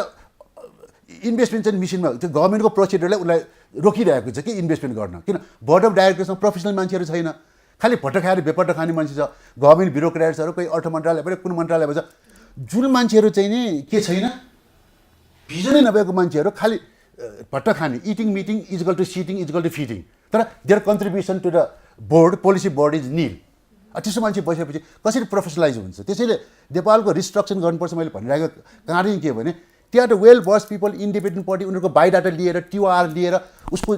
इन्भेस्टमेन्ट चाहिँ मिसिनमा त्यो गभर्मेन्टको प्रोसिडरलाई उसलाई रोकिरहेको छ कि इन्भेस्टमेन्ट गर्न किन बोर्ड अफ डाइरेक्टर्समा प्रोफेसनल मान्छेहरू छैन खालि भट्ट खाएर बेपट्ट खाने मान्छे छ गभर्मेन्ट ब्युरोक्रेट्सहरू कोही अर्थ मन्त्रालय भयो कुन मन्त्रालय भन्छ जुन मान्छेहरू चाहिँ नि के छैन भिजनै नभएको मान्छेहरू खालि भट्ट खाने eating meeting equal to sitting equal to fitting तर their contribution to the board policy board is nil त्यस्तो मान्छे बसेपछि कसरी प्रोफेसनलाइज हुन्छ त्यसैले नेपालको रिस्ट्रक्चर गर्नुपर्छ मैले भनिरहेको कारण के भने त्यहाँ त वेल बस पिपल इन्डिपेन्डेन्ट पार्टी उनीहरूको बायोडाटा लिएर टिआर लिएर उसको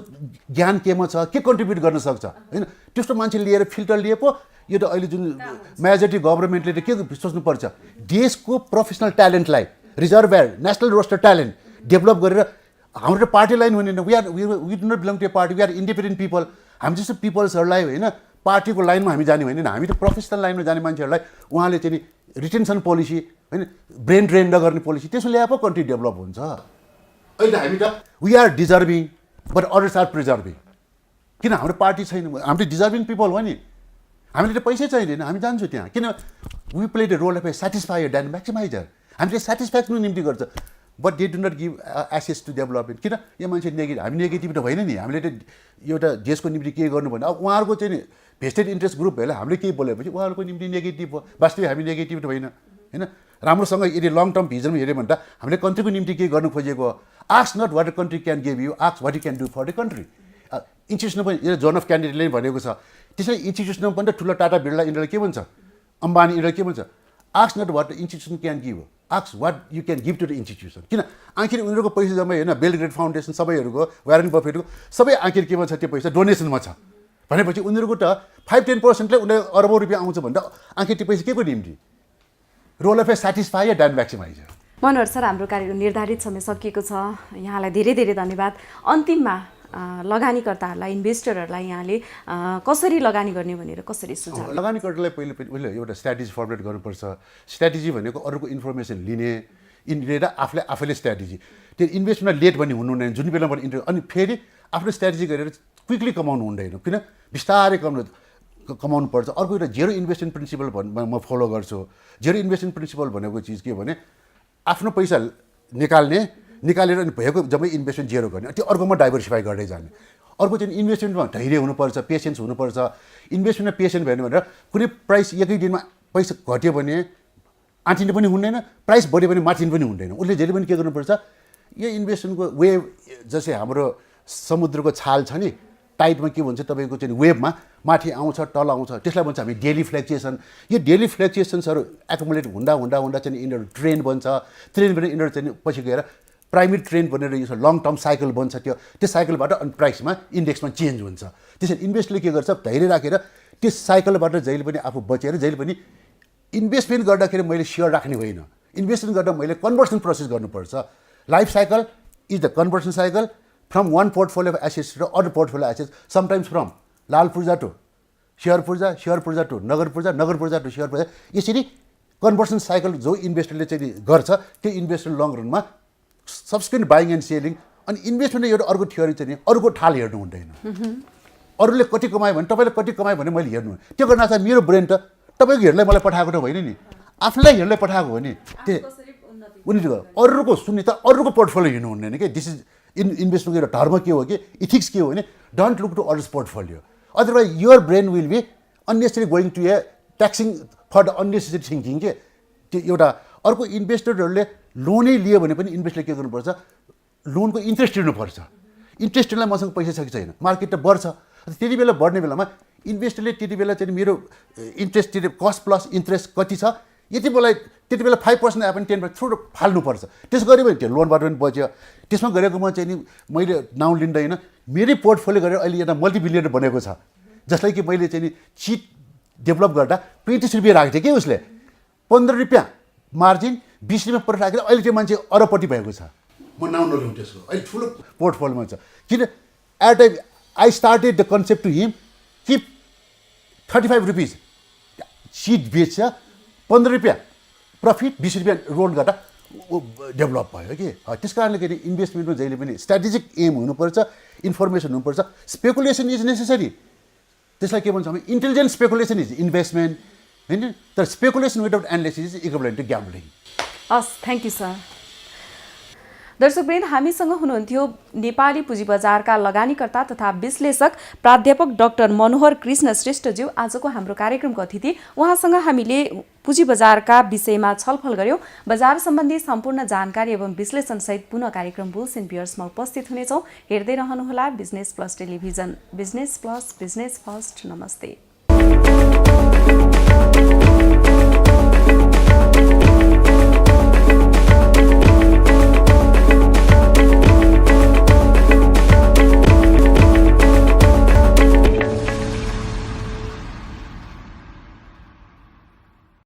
ज्ञान केमा छ के कन्ट्रिब्युट गर्न सक्छ होइन त्यस्तो मान्छे लिएर फिल्टर लिए पो यो त अहिले जुन मेजोरिटी गभर्मेन्टले त के सोच्नुपर्छ देशको प्रोफेसनल ट्यालेन्टलाई reservoir national roster talent develop गरेर हाम्रो पार्टी लाइन हुने we do not belong to a party we are independent people हामी जस्तो पिपल्सहरूलाई होइन पार्टीको लाइनमा हामी जाने होइन हामी त प्रोफेसनल लाइनमा जाने मान्छेहरूलाई उहाँले चाहिँ रिटेन्सन पोलिसी होइन ब्रेन ड्रेन नगर्ने पोलिसी त्यसो ल्याए पो कन्ट्री डेभलप हुन्छ अहिले हामी त we are deserving but others are preserving किन हाम्रो पार्टी छैन, हाम्रो डिजर्भिङ पिपल हो नि, हामीले त पैसै चाहिँदैन, हामी जान्छौँ त्यहाँ। किन we play the role of a satisfier and maximiser, हामीले सेटिस्फ्याक्सनको निम्ति गर्छ, but they do not give access to development. किन यो मान्छे नेगेटिभ, हामी नेगेटिभ त होइन नि, हामीले त एउटा देशको निम्ति के गर्नु भने अब उहाँहरूको चाहिँ नि भेस्टेड इन्ट्रेस्ट ग्रुप भएर हामीले केही बोलेपछि उहाँहरूको निम्ति नेगेटिभ भयो, वास्तविक हामी नेगेटिभ त होइन होइन। राम्रोसँग यदि लङ टर्म भिजनमा हेऱ्यो भने त हामीले कन्ट्रीको निम्ति केही गर्नु खोजेको, ask not what the country can give you, ask what you can do for the country. इन्स्टिट्युसनमा पनि यो जोन अफ क्यान्डिडेटले पनि भनेको छ, त्यसैले इन्स्टिट्युसनमा पनि त ठुलो टाटा बिर्ला यिनीहरूलाई के भन्छ, अम्बानी यिनीहरू के भन्छ, ask not what the institution can give, ask what you can give to the institution. किन आखिर उनीहरूको पैसा जम्मै होइन, बिल गेट्स फाउन्डेसन सबैहरूको, वारेन बफेटको सबै आखिर केमा छ, त्यो पैसा डोनेसनमा छ भनेपछि उनीहरूको त 5-10%ले उनीहरू अरबौँ रुपियाँ आउँछ भने त आखिर त्यो पैसा के को निम्ति, role of a satisfier and maximiser. Manohar sir, हाम्रो कार्यक्रम निर्धारित समय सकिएको छ, यहाँलाई धेरै धेरै धन्यवाद। अन्तिममा लगानीकर्ताहरूलाई, इन्भेस्टरहरूलाई यहाँले कसरी लगानी गर्ने भनेर कसरी सुझाव? लगानीकर्तालाई पहिले एउटा स्ट्राटेजी फर्मुलेट गर्नुपर्छ। स्ट्राटेजी भनेको अरूको इन्फर्मेसन लिएर आफैले स्ट्राटेजी, त्यो इन्भेस्टमेन्टमा लेट भन्ने हुनु हुँदैन, जुन बेलामा इन्ट्रेस्ट, अनि फेरि आफ्नो स्ट्राटेजी गरेर क्विकली कमाउनु हुँदैन, किन बिस्तारै कमाउनु पर्छ। अर्को एउटा जेरो इन्भेस्टमेन्ट प्रिन्सिपल म फलो गर्छु। जेरो इन्भेस्टमेन्ट प्रिन्सिपल भनेको चिज के भने आफ्नो पैसा निकालेर अनि भएको जम्मै इन्भेस्टमेन्ट जेरो गर्ने, त्यो अर्कोमा डाइभर्सिफाई गर्दै जाने। अर्को चाहिँ इन्भेस्टमेन्टमा धैर्य हुनुपर्छ, पेसेन्स हुनुपर्छ। इन्भेस्टमेन्टमा पेसेन्ट भयो भनेर कुनै प्राइस एकै दिनमा पैसा घट्यो भने आँटिनु पनि हुँदैन, प्राइस बढ्यो भने माथिनु पनि हुँदैन। उसले जहिले पनि के गर्नुपर्छ, यो इन्भेस्टमेन्टको वेभ जस्तै हाम्रो समुद्रको छाल छ नि, टाइडमा के भन्छ तपाईँको चाहिँ वेभमा माथि आउँछ तल आउँछ, त्यसलाई भन्छ हामी डेली फ्लक्चुएसन। यो डेली फ्लक्चुएसन्सहरू एकुमुलेट हुँदा चाहिँ यिनीहरू ट्रेन्ड बन्छ, ट्रेन्ड भनेर यिनीहरू चाहिँ पछि गएर प्राइमेरी ट्रेन्ड भनेर यो लङ टर्म साइकल बन्छ, त्यो साइकलबाट अनि प्राइसमा इन्डेक्समा चेन्ज हुन्छ। त्यसरी इन्भेस्टले के गर्छ, धैर्य राखेर त्यो साइकलबाट जहिले पनि आफू बचेर जहिले पनि इन्भेस्टमेन्ट गर्दाखेरि मैले सेयर राख्ने होइन, इन्भेस्टमेन्ट गर्दा मैले कन्भर्सन प्रोसेस गर्नुपर्छ। Life cycle is the conversion cycle from one portfolio of assets to other portfolio assets, sometimes from लाल पूर्जा टु सेयर पूर्जा टु नगर पूर्जा टु सेयर पूर्जा। यसरी कन्भर्सन साइकल जो इन्भेस्टरले चाहिँ गर्छ त्यो इन्भेस्टर लङ रनमा सब्सिक्वेन्ट बाइङ एन्ड सेलिङ। अनि इन्भेस्टमेन्ट एउटा अर्को थ्योरी चाहिँ अरूको ठाल हेर्नु हुँदैन, अरूले कति कमायो भने तपाईँले कति कमायो भने मैले हेर्नु, त्यो गर्न चाहिँ मेरो ब्रेन त तपाईँको हेर्दै मलाई पठाएको त होइन नि, आफूलाई हेर्दै पठाएको हो नि। त्यो उनीहरूको अरूको सुन्ने त अरूको पोर्टफोलियो हिँड्नु हुँदैन कि। दिस इज इन्भेस्टमेन्टको एउटा धर्म के हो कि, इथिक्स के हो भने don't look to others portfolio, otherwise your brain will be unnecessary going to a taxing for the unnecessary thinking के। त्यो एउटा अर्को इन्भेस्टरहरूले लोनै लियो भने पनि इन्भेस्टरले के गर्नुपर्छ, लोनको इन्ट्रेस्ट तिर्नुपर्छ। इन्ट्रेस्ट तिर्नलाई मसँग पैसा छ कि छैन, मार्केट त बढ्छ, त्यति बेला बढ्ने बेलामा इन्भेस्टरले त्यति बेला चाहिँ मेरो इन्ट्रेस्ट तिरे कस्ट प्लस इन्ट्रेस्ट कति छ, यति मलाई त्यति बेला 5% आए पनि 10% थोरै फाल्नुपर्छ। त्यसो गऱ्यो भने त्यो लोनबाट पनि बच्यो। त्यसमा गरेकोमा चाहिँ नि मैले नाउँ लिँदैन, मेरै पोर्टफोलियो गरेर अहिले एउटा मल्टिबिलियनर बनेको छ, जसलाई कि मैले चाहिँ नि चिट डेभलप गर्दा 25 रुपियाँ राखेको थिएँ कि उसले 15 रुपियाँ मार्जिन 20 रुपियाँ पर राखेर अहिले त्यो मान्छे अरबपट्टि भएको छ। म नाउँ नलिउँ त्यसको, अहिले ठुलो पोर्टफोलियोमा छ। किन at time I started the concept to him कि 35 रुपिज सिट बेच्छ, 15 रुपियाँ प्रफिट, 20 रुपियाँ रोल गर्दा डेभलप भयो कि। त्यस कारणले गर्दा इन्भेस्टमेन्टमा जहिले पनि स्ट्राटेजिक एम हुनुपर्छ, इन्फर्मेसन हुनुपर्छ। स्पेकुलेसन इज नेसेसरी, त्यसलाई के भन्छ हामी इन्टेलिजेन्ट स्पेकुलेसन इज इन्भेस्टमेन्ट होइन, तर speculation without analysis is equivalent to gambling. हस्, थ्याङ्क यू सर। दर्शकवृन्द, हामीसँग हुनुहुन्थ्यो नेपाली पुँजी बजारका लगानीकर्ता तथा विश्लेषक प्राध्यापक डाक्टर मनोहर कृष्ण श्रेष्ठज्यू आजको हाम्रो कार्यक्रमको अतिथि। उहाँसँग हामीले पुँजी बजारका विषयमा छलफल गऱ्यौँ। बजार सम्बन्धी सम्पूर्ण जानकारी एवं विश्लेषणसहित पुनः कार्यक्रम बुल्स एन्ड बियर्समा उपस्थित हुनेछौँ। हेर्दै रहनुहोला business plus television. Business plus, business first. नमस्ते।